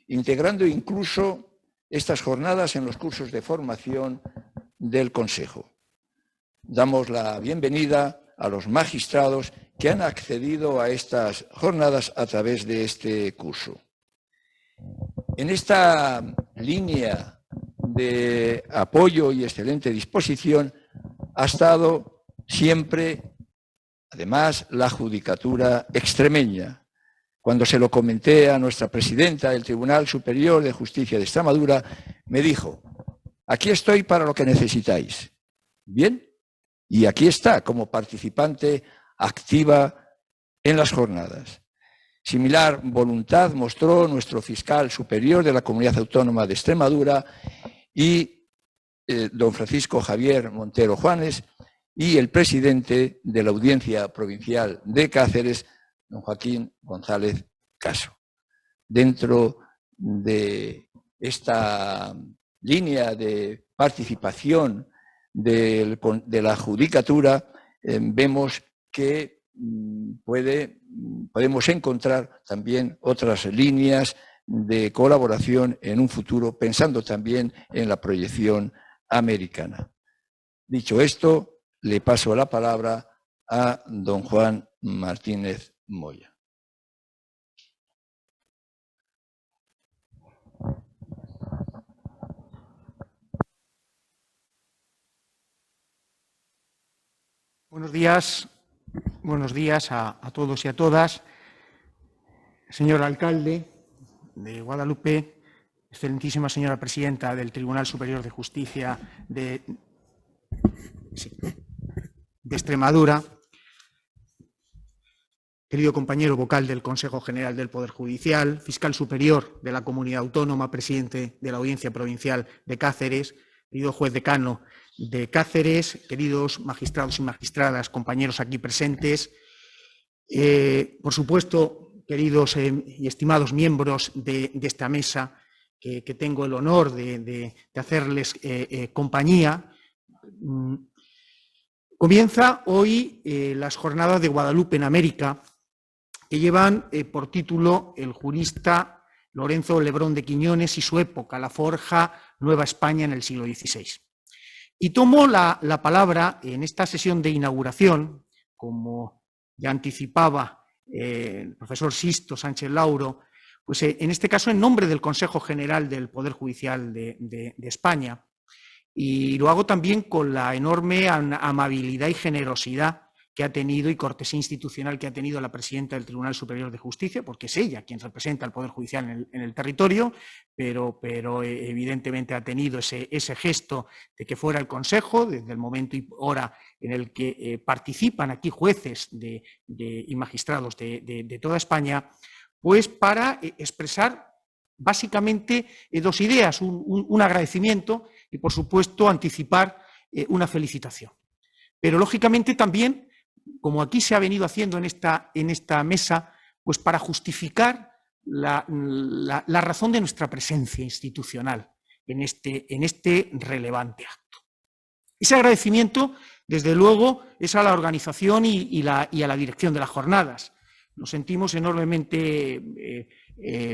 integrando incluso estas jornadas en los cursos de formación del Consejo. Damos la bienvenida a los magistrados que han accedido a estas jornadas a través de este curso. En esta línea de apoyo y excelente disposición ha estado siempre, además, la Judicatura extremeña. Cuando se lo comenté a nuestra presidenta del Tribunal Superior de Justicia de Extremadura, me dijo: aquí estoy para lo que necesitáis. Bien, y aquí está como participante activa en las jornadas. Similar voluntad mostró nuestro fiscal superior de la Comunidad Autónoma de Extremadura y don Francisco Javier Montero Juanes, y el presidente de la Audiencia Provincial de Cáceres, don Joaquín González Caso. Dentro de esta línea de participación de la Judicatura, vemos que podemos encontrar también otras líneas de colaboración en un futuro, pensando también en la proyección americana. Dicho esto, le paso la palabra a don Juan Martínez Moya. Buenos días a todos y a todas. Señor alcalde de Guadalupe, excelentísima señora presidenta del Tribunal Superior de Justicia de Extremadura, querido compañero vocal del Consejo General del Poder Judicial, fiscal superior de la Comunidad Autónoma, presidente de la Audiencia Provincial de Cáceres, querido juez decano de Cáceres, queridos magistrados y magistradas, compañeros aquí presentes, por supuesto, queridos y estimados miembros de esta mesa, que tengo el honor de hacerles compañía. Comienza hoy las jornadas de Guadalupe en América, que llevan por título el jurista Lorenzo Lebrón de Quiñones y su época, la forja Nueva España en el siglo XVI. Y tomo la palabra en esta sesión de inauguración, como ya anticipaba el profesor Sisto Sánchez Lauro, pues en este caso en nombre del Consejo General del Poder Judicial de España, y lo hago también con la enorme amabilidad y generosidad que ha tenido y cortesía institucional que ha tenido la presidenta del Tribunal Superior de Justicia, porque es ella quien representa al Poder Judicial en el territorio, pero evidentemente ha tenido ese gesto de que fuera el Consejo, desde el momento y hora en el que participan aquí jueces y magistrados de toda España, pues para expresar básicamente dos ideas, un agradecimiento y, por supuesto, anticipar una felicitación. Pero, lógicamente, también, como aquí se ha venido haciendo en esta mesa, pues para justificar la razón de nuestra presencia institucional en este relevante acto. Ese agradecimiento, desde luego, es a la organización y a la dirección de las jornadas. Nos sentimos enormemente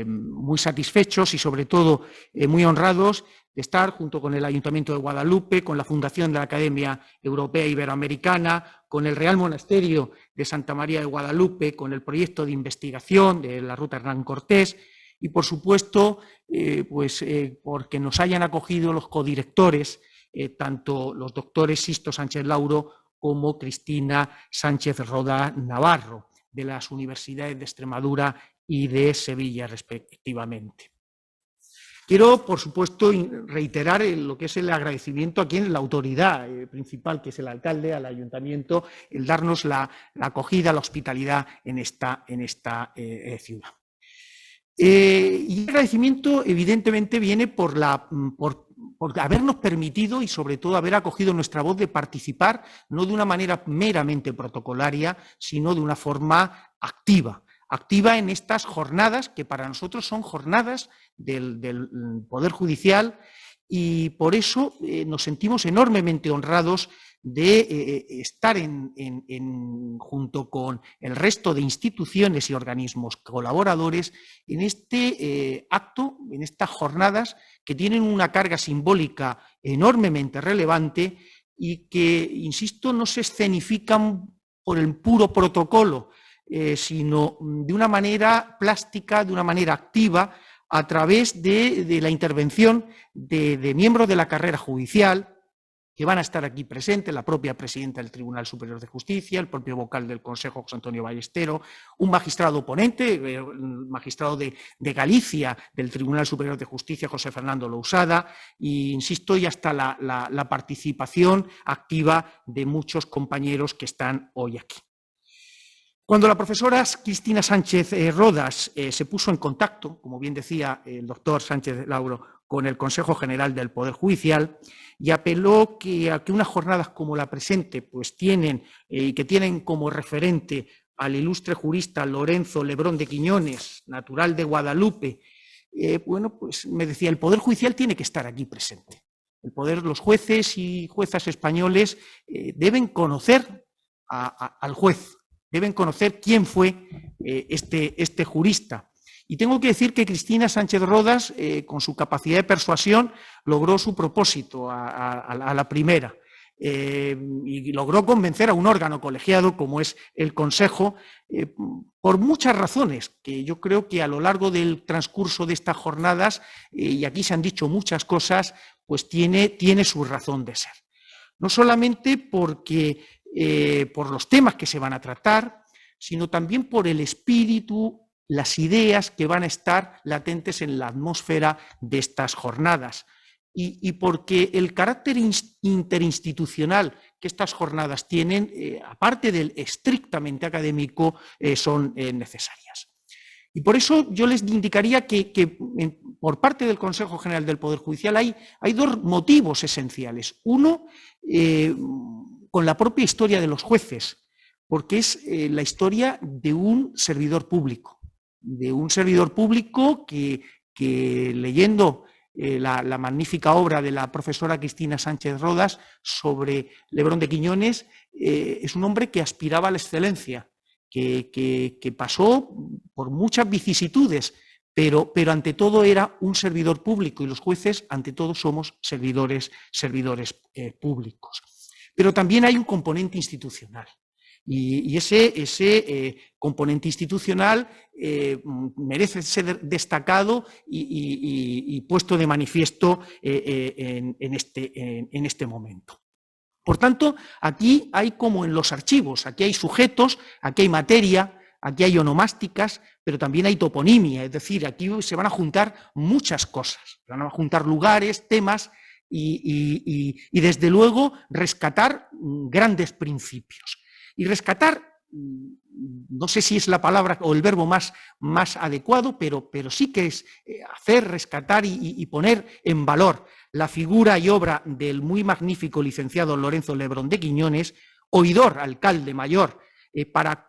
muy satisfechos y, sobre todo, muy honrados de estar junto con el Ayuntamiento de Guadalupe, con la Fundación de la Academia Europea Iberoamericana, con el Real Monasterio de Santa María de Guadalupe, con el proyecto de investigación de la Ruta Hernán Cortés y, por supuesto, porque nos hayan acogido los codirectores, tanto los doctores Sisto Sánchez Lauro como Cristina Sánchez Roda Navarro, de las universidades de Extremadura y de Sevilla, respectivamente. Quiero, por supuesto, reiterar lo que es el agradecimiento a quien la autoridad principal, que es el alcalde, al ayuntamiento, el darnos la acogida, la hospitalidad en esta ciudad. Y el agradecimiento, evidentemente, viene por habernos permitido y, sobre todo, haber acogido nuestra voz de participar, no de una manera meramente protocolaria, sino de una forma activa en estas jornadas, que para nosotros son jornadas del Poder Judicial, y por eso nos sentimos enormemente honrados de estar junto con el resto de instituciones y organismos colaboradores en este acto, en estas jornadas que tienen una carga simbólica enormemente relevante y que, insisto, no se escenifican por el puro protocolo, sino de una manera plástica, de una manera activa, a través de la intervención de miembros de la carrera judicial, que van a estar aquí presentes, la propia presidenta del Tribunal Superior de Justicia, el propio vocal del Consejo, José Antonio Ballestero, un magistrado ponente, magistrado de Galicia del Tribunal Superior de Justicia, José Fernando Lousada, e insisto, y hasta la participación activa de muchos compañeros que están hoy aquí. Cuando la profesora Cristina Sánchez Rodas se puso en contacto, como bien decía el doctor Sánchez Lauro, con el Consejo General del Poder Judicial y apeló a que unas jornadas como la presente pues que tienen como referente al ilustre jurista Lorenzo Lebrón de Quiñones, natural de Guadalupe, pues me decía, el Poder Judicial tiene que estar aquí presente. Los jueces y juezas españoles deben conocer al juez, deben conocer quién fue este jurista. Y tengo que decir que Cristina Sánchez Rodas, con su capacidad de persuasión, logró su propósito a la primera. Y logró convencer a un órgano colegiado como es el Consejo, por muchas razones, que yo creo que a lo largo del transcurso de estas jornadas, y aquí se han dicho muchas cosas, pues tiene su razón de ser. No solamente porque por los temas que se van a tratar, sino también por el espíritu, las ideas que van a estar latentes en la atmósfera de estas jornadas. Y porque el carácter interinstitucional que estas jornadas tienen, aparte del estrictamente académico, son necesarias. Y por eso yo les indicaría que por parte del Consejo General del Poder Judicial hay dos motivos esenciales. Uno, con la propia historia de los jueces, porque es la historia de un servidor público que leyendo la magnífica obra de la profesora Cristina Sánchez Rodas sobre Lebrón de Quiñones, es un hombre que aspiraba a la excelencia, que pasó por muchas vicisitudes, pero ante todo era un servidor público, y los jueces ante todo somos servidores públicos. Pero también hay un componente institucional. Y ese componente institucional merece ser destacado y puesto de manifiesto en este momento. Por tanto, aquí hay como en los archivos, aquí hay sujetos, aquí hay materia, aquí hay onomásticas, pero también hay toponimia, es decir, aquí se van a juntar muchas cosas, se van a juntar lugares, temas y desde luego rescatar grandes principios. Y rescatar, no sé si es la palabra o el verbo más adecuado, pero sí que es hacer, rescatar y poner en valor la figura y obra del muy magnífico licenciado Lorenzo Lebrón de Quiñones, oidor, alcalde mayor, para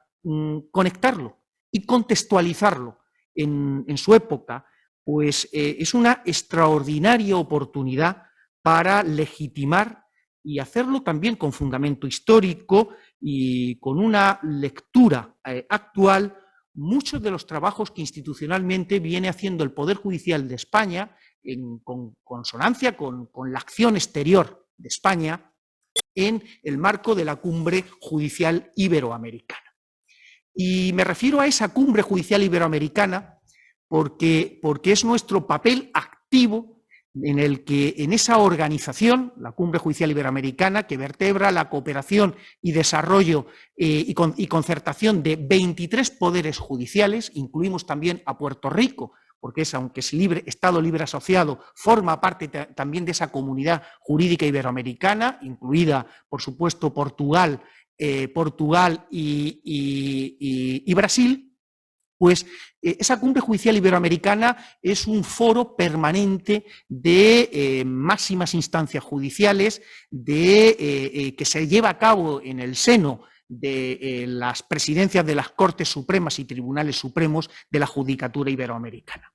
conectarlo y contextualizarlo en su época, pues es una extraordinaria oportunidad para legitimar y hacerlo también con fundamento histórico y con una lectura actual, muchos de los trabajos que institucionalmente viene haciendo el Poder Judicial de España, en consonancia con la acción exterior de España, en el marco de la Cumbre Judicial Iberoamericana. Y me refiero a esa Cumbre Judicial Iberoamericana porque es nuestro papel activo en el que en esa organización, la Cumbre Judicial Iberoamericana, que vertebra la cooperación y desarrollo y concertación de 23 poderes judiciales, incluimos también a Puerto Rico, porque aunque es Estado libre asociado, forma parte también de esa comunidad jurídica iberoamericana, incluida, por supuesto, Portugal y Brasil. Pues esa Cumbre Judicial Iberoamericana es un foro permanente de máximas instancias judiciales que se lleva a cabo en el seno de las presidencias de las Cortes Supremas y Tribunales Supremos de la Judicatura Iberoamericana.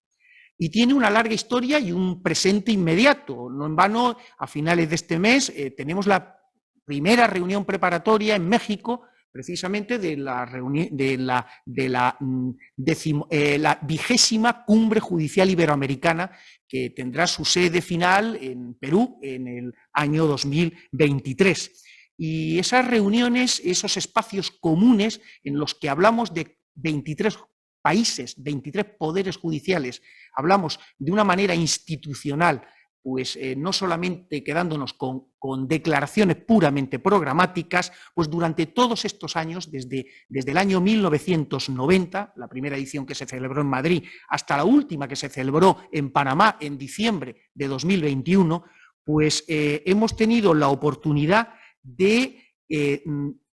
Y tiene una larga historia y un presente inmediato. No en vano, a finales de este mes tenemos la primera reunión preparatoria en México, precisamente de la 20ª Cumbre Judicial Iberoamericana, que tendrá su sede final en Perú en el año 2023. Y esas reuniones, esos espacios comunes en los que hablamos de 23 países, 23 poderes judiciales, hablamos de una manera institucional, pues no solamente quedándonos con declaraciones puramente programáticas, pues durante todos estos años, desde el año 1990, la primera edición que se celebró en Madrid, hasta la última que se celebró en Panamá en diciembre de 2021, pues hemos tenido la oportunidad de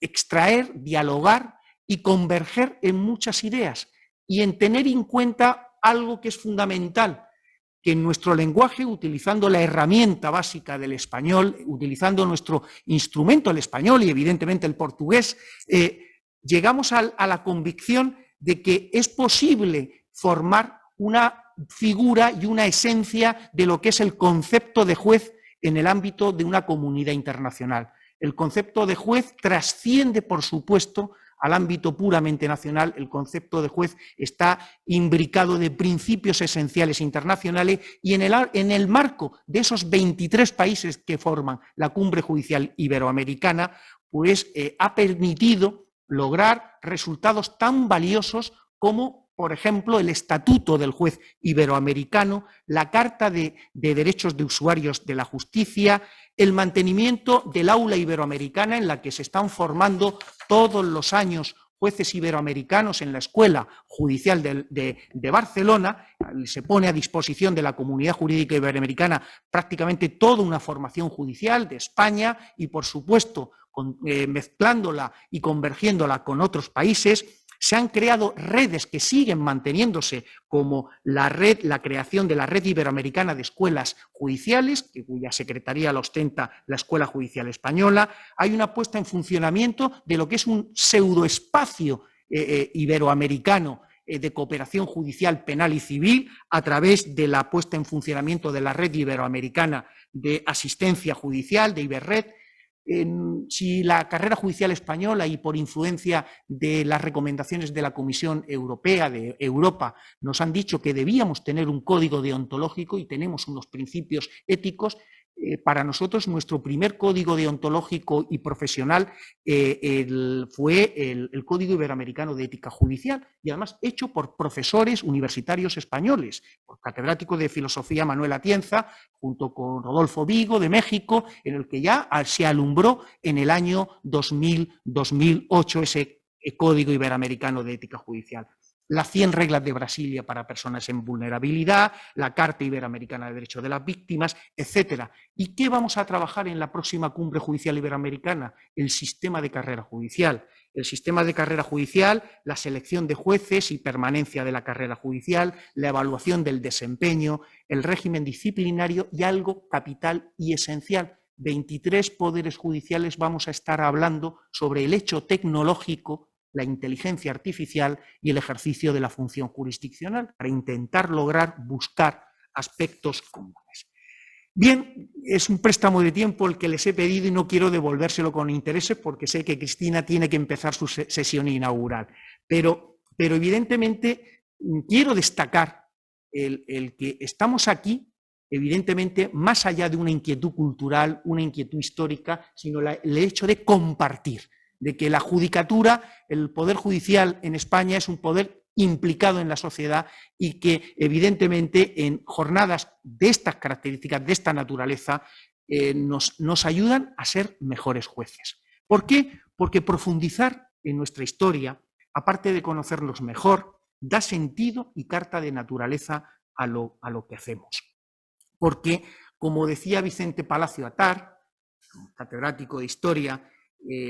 extraer, dialogar y converger en muchas ideas y en tener en cuenta algo que es fundamental, que en nuestro lenguaje, utilizando la herramienta básica del español, utilizando nuestro instrumento, el español y evidentemente el portugués, llegamos a la convicción de que es posible formar una figura y una esencia de lo que es el concepto de juez en el ámbito de una comunidad internacional. El concepto de juez trasciende, por supuesto, al ámbito puramente nacional. El concepto de juez está imbricado de principios esenciales internacionales y en el marco de esos 23 países que forman la Cumbre Judicial Iberoamericana, pues ha permitido lograr resultados tan valiosos como por ejemplo, el Estatuto del Juez Iberoamericano, la Carta de Derechos de Usuarios de la Justicia, el mantenimiento del aula iberoamericana en la que se están formando todos los años jueces iberoamericanos en la Escuela Judicial de Barcelona. Se pone a disposición de la comunidad jurídica iberoamericana prácticamente toda una formación judicial de España y, por supuesto, mezclándola y convergiéndola con otros países. Se han creado redes que siguen manteniéndose, como la creación de la Red Iberoamericana de Escuelas Judiciales, cuya secretaría la ostenta la Escuela Judicial Española. Hay una puesta en funcionamiento de lo que es un pseudoespacio iberoamericano de cooperación judicial, penal y civil, a través de la puesta en funcionamiento de la Red Iberoamericana de Asistencia Judicial, de Iberred. Si la carrera judicial española, y por influencia de las recomendaciones de la Comisión Europea, de Europa, nos han dicho que debíamos tener un código deontológico y tenemos unos principios éticos, para nosotros nuestro primer código deontológico y profesional fue el Código Iberoamericano de Ética Judicial, y además hecho por profesores universitarios españoles, por catedrático de Filosofía Manuel Atienza, junto con Rodolfo Vigo de México, en el que ya se alumbró en el año 2000-2008 ese Código Iberoamericano de Ética Judicial. Las 100 reglas de Brasilia para personas en vulnerabilidad, la Carta Iberoamericana de Derechos de las Víctimas, etc. ¿Y qué vamos a trabajar en la próxima Cumbre Judicial Iberoamericana? El sistema de carrera judicial. El sistema de carrera judicial, la selección de jueces y permanencia de la carrera judicial, la evaluación del desempeño, el régimen disciplinario y algo capital y esencial. 23 poderes judiciales vamos a estar hablando sobre el hecho tecnológico, la inteligencia artificial y el ejercicio de la función jurisdiccional, para intentar buscar aspectos comunes. Bien, es un préstamo de tiempo el que les he pedido y no quiero devolvérselo con intereses porque sé que Cristina tiene que empezar su sesión inaugural. Pero evidentemente quiero destacar el que estamos aquí, evidentemente, más allá de una inquietud cultural, una inquietud histórica, sino el hecho de compartir, de que la judicatura, el poder judicial en España es un poder implicado en la sociedad y que evidentemente en jornadas de estas características, de esta naturaleza, nos ayudan a ser mejores jueces. ¿Por qué? Porque profundizar en nuestra historia, aparte de conocernos mejor, da sentido y carta de naturaleza a lo que hacemos. Porque, como decía Vicente Palacio Atar, catedrático de Historia,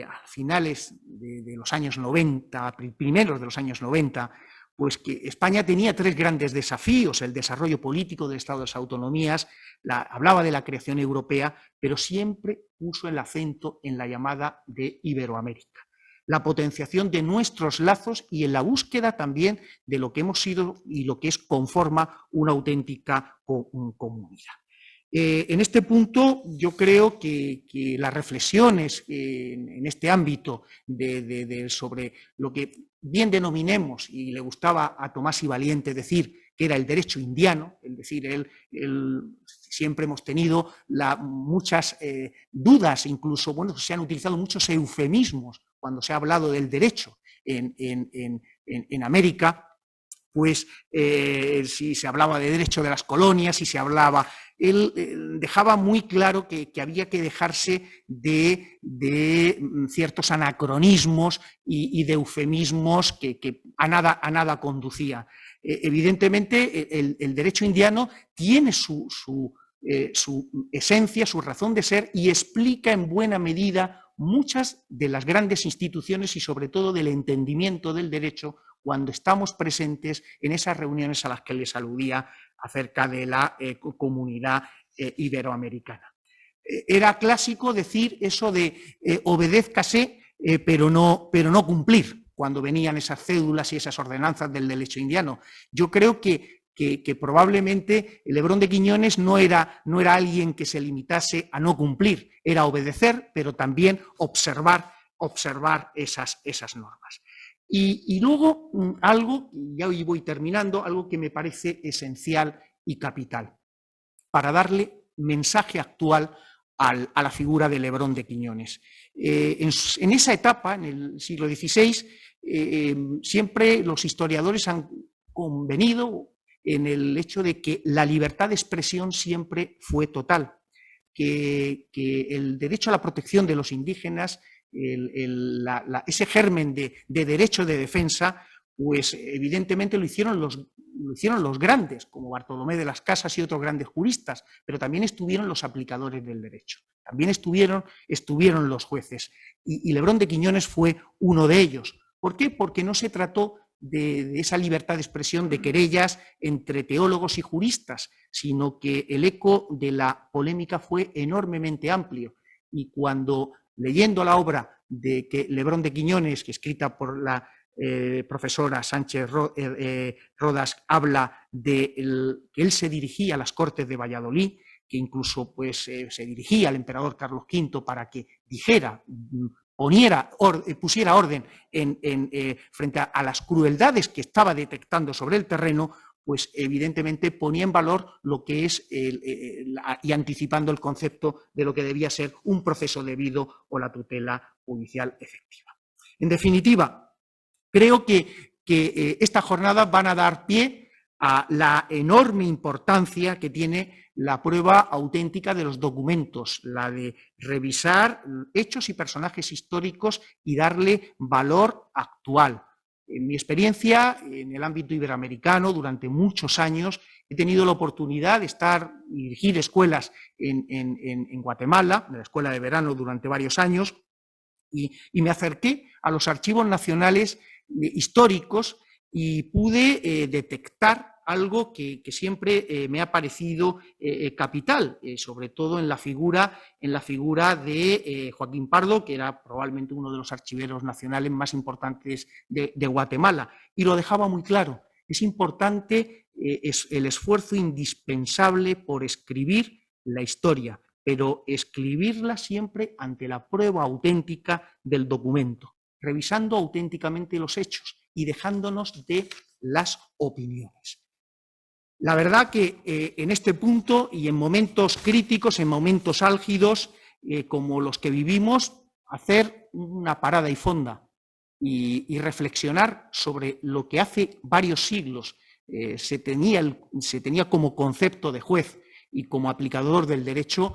a finales de los años 90, primeros de los años 90, pues que España tenía 3 grandes desafíos: el desarrollo político del Estado de las Autonomías, hablaba de la creación europea, pero siempre puso el acento en la llamada de Iberoamérica, la potenciación de nuestros lazos y en la búsqueda también de lo que hemos sido y lo que conforma una auténtica comunidad. En este punto yo creo que las reflexiones en este ámbito sobre lo que bien denominemos, y le gustaba a Tomás y Valiente decir que era el derecho indiano, es decir, siempre hemos tenido muchas dudas, incluso se han utilizado muchos eufemismos cuando se ha hablado del derecho en América. Pues si se hablaba de derecho de las colonias, si se hablaba, él dejaba muy claro que había que dejarse de ciertos anacronismos y de eufemismos que a nada conducían. Evidentemente, el derecho indiano tiene su esencia, su razón de ser, y explica en buena medida muchas de las grandes instituciones y sobre todo del entendimiento del derecho cuando estamos presentes en esas reuniones a las que les aludía acerca de la comunidad iberoamericana. Era clásico decir eso de obedézcase, pero no cumplir, cuando venían esas cédulas y esas ordenanzas del derecho indiano. Yo creo que probablemente Lebrón de Quiñones no era alguien que se limitase a no cumplir, era obedecer, pero también observar esas normas. Y luego algo, ya hoy voy terminando, algo que me parece esencial y capital, para darle mensaje actual a la figura de Lebrón de Quiñones. En esa etapa, en el siglo XVI, siempre los historiadores han convenido en el hecho de que la libertad de expresión siempre fue total, que el derecho a la protección de los indígenas, ese germen de derecho de defensa, pues evidentemente lo hicieron los grandes, como Bartolomé de las Casas y otros grandes juristas, pero también estuvieron los aplicadores del derecho, también estuvieron los jueces, y Lebrón de Quiñones fue uno de ellos. ¿Por qué? Porque no se trató de esa libertad de expresión, de querellas entre teólogos y juristas, sino que el eco de la polémica fue enormemente amplio. Y cuando, leyendo la obra de Lebrón de Quiñones, que escrita por la profesora Sánchez Rodas, habla de que él se dirigía a las Cortes de Valladolid, que incluso pues, se dirigía al emperador Carlos V para que dijera, pusiera orden frente a las crueldades que estaba detectando sobre el terreno, pues evidentemente ponía en valor lo que es, y anticipando el concepto de lo que debía ser un proceso debido o la tutela judicial efectiva. En definitiva, creo que estas jornadas van a dar pie a la enorme importancia que tiene la prueba auténtica de los documentos, la de revisar hechos y personajes históricos y darle valor actual. En mi experiencia, en el ámbito iberoamericano, durante muchos años, he tenido la oportunidad de dirigir escuelas en Guatemala, de la escuela de verano durante varios años, y me acerqué a los archivos nacionales históricos y pude detectar algo que siempre me ha parecido capital, sobre todo en la figura de Joaquín Pardo, que era probablemente uno de los archiveros nacionales más importantes de Guatemala, y lo dejaba muy claro. Es importante el esfuerzo indispensable por escribir la historia, pero escribirla siempre ante la prueba auténtica del documento, revisando auténticamente los hechos y dejándonos de las opiniones. La verdad que en este punto y en momentos críticos, en momentos álgidos como los que vivimos, hacer una parada y fonda y reflexionar sobre lo que hace varios siglos se tenía como concepto de juez y como aplicador del derecho,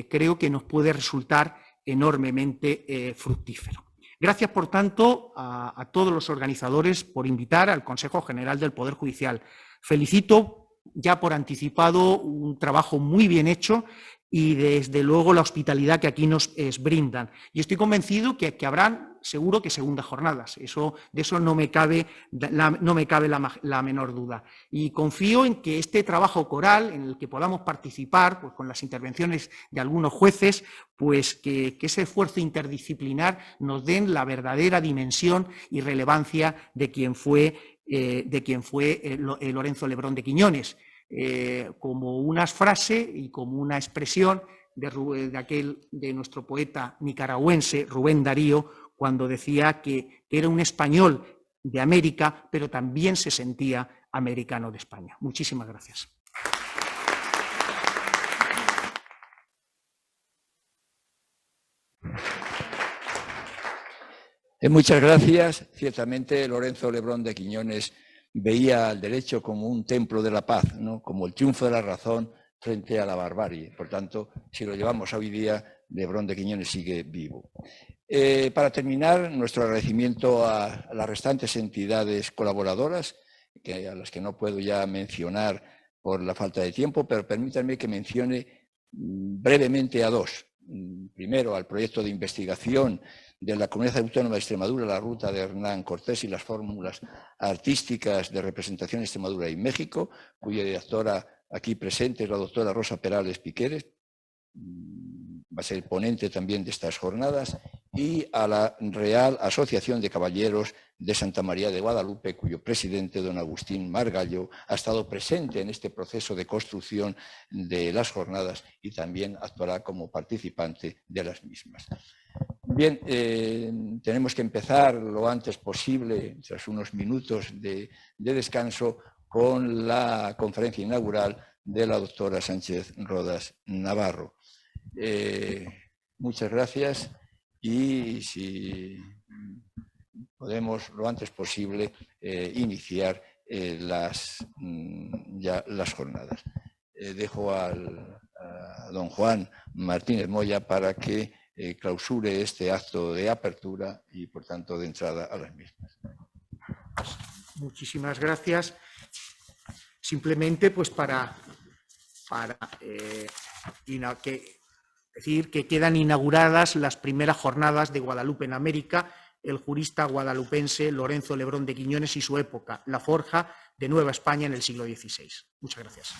creo que nos puede resultar enormemente fructífero. Gracias, por tanto, a todos los organizadores por invitar al Consejo General del Poder Judicial. Felicito ya por anticipado un trabajo muy bien hecho y desde luego la hospitalidad que aquí nos brindan. Y estoy convencido que habrán seguro que segundas jornadas, de eso no me cabe la menor duda. Y confío en que este trabajo coral en el que podamos participar, pues con las intervenciones de algunos jueces, pues que ese esfuerzo interdisciplinar nos den la verdadera dimensión y relevancia de quien fue Lorenzo Lebrón de Quiñones. Como una frase y como una expresión de nuestro poeta nicaragüense Rubén Darío, cuando decía que era un español de América, pero también se sentía americano de España. Muchísimas gracias. Muchas gracias. Ciertamente, Lorenzo Lebrón de Quiñones veía al derecho como un templo de la paz, ¿no? Como el triunfo de la razón frente a la barbarie. Por tanto, si lo llevamos hoy día, Lebrón de Quiñones sigue vivo. Para terminar, nuestro agradecimiento a las restantes entidades colaboradoras, a las que no puedo ya mencionar por la falta de tiempo, pero permítanme que mencione brevemente a dos. Primero, al proyecto de investigación de la Comunidad Autónoma de Extremadura, la ruta de Hernán Cortés y las fórmulas artísticas de representación de Extremadura y México, cuya directora aquí presente es la doctora Rosa Perales Piqueres, va a ser ponente también de estas jornadas, y a la Real Asociación de Caballeros de Santa María de Guadalupe, cuyo presidente, don Agustín Margallo, ha estado presente en este proceso de construcción de las jornadas y también actuará como participante de las mismas. Bien, tenemos que empezar lo antes posible, tras unos minutos de descanso, con la conferencia inaugural de la doctora Sánchez Rodas Navarro. Muchas gracias y si podemos lo antes posible iniciar las jornadas. Dejo a don Juan Martínez Moya para que clausure este acto de apertura y, por tanto, de entrada a las mismas. Muchísimas gracias. Simplemente, pues para decir que quedan inauguradas las primeras jornadas de Guadalupe en América, el jurista guadalupense Lorenzo Lebrón de Quiñones y su época, la forja de Nueva España en el siglo XVI. Muchas gracias.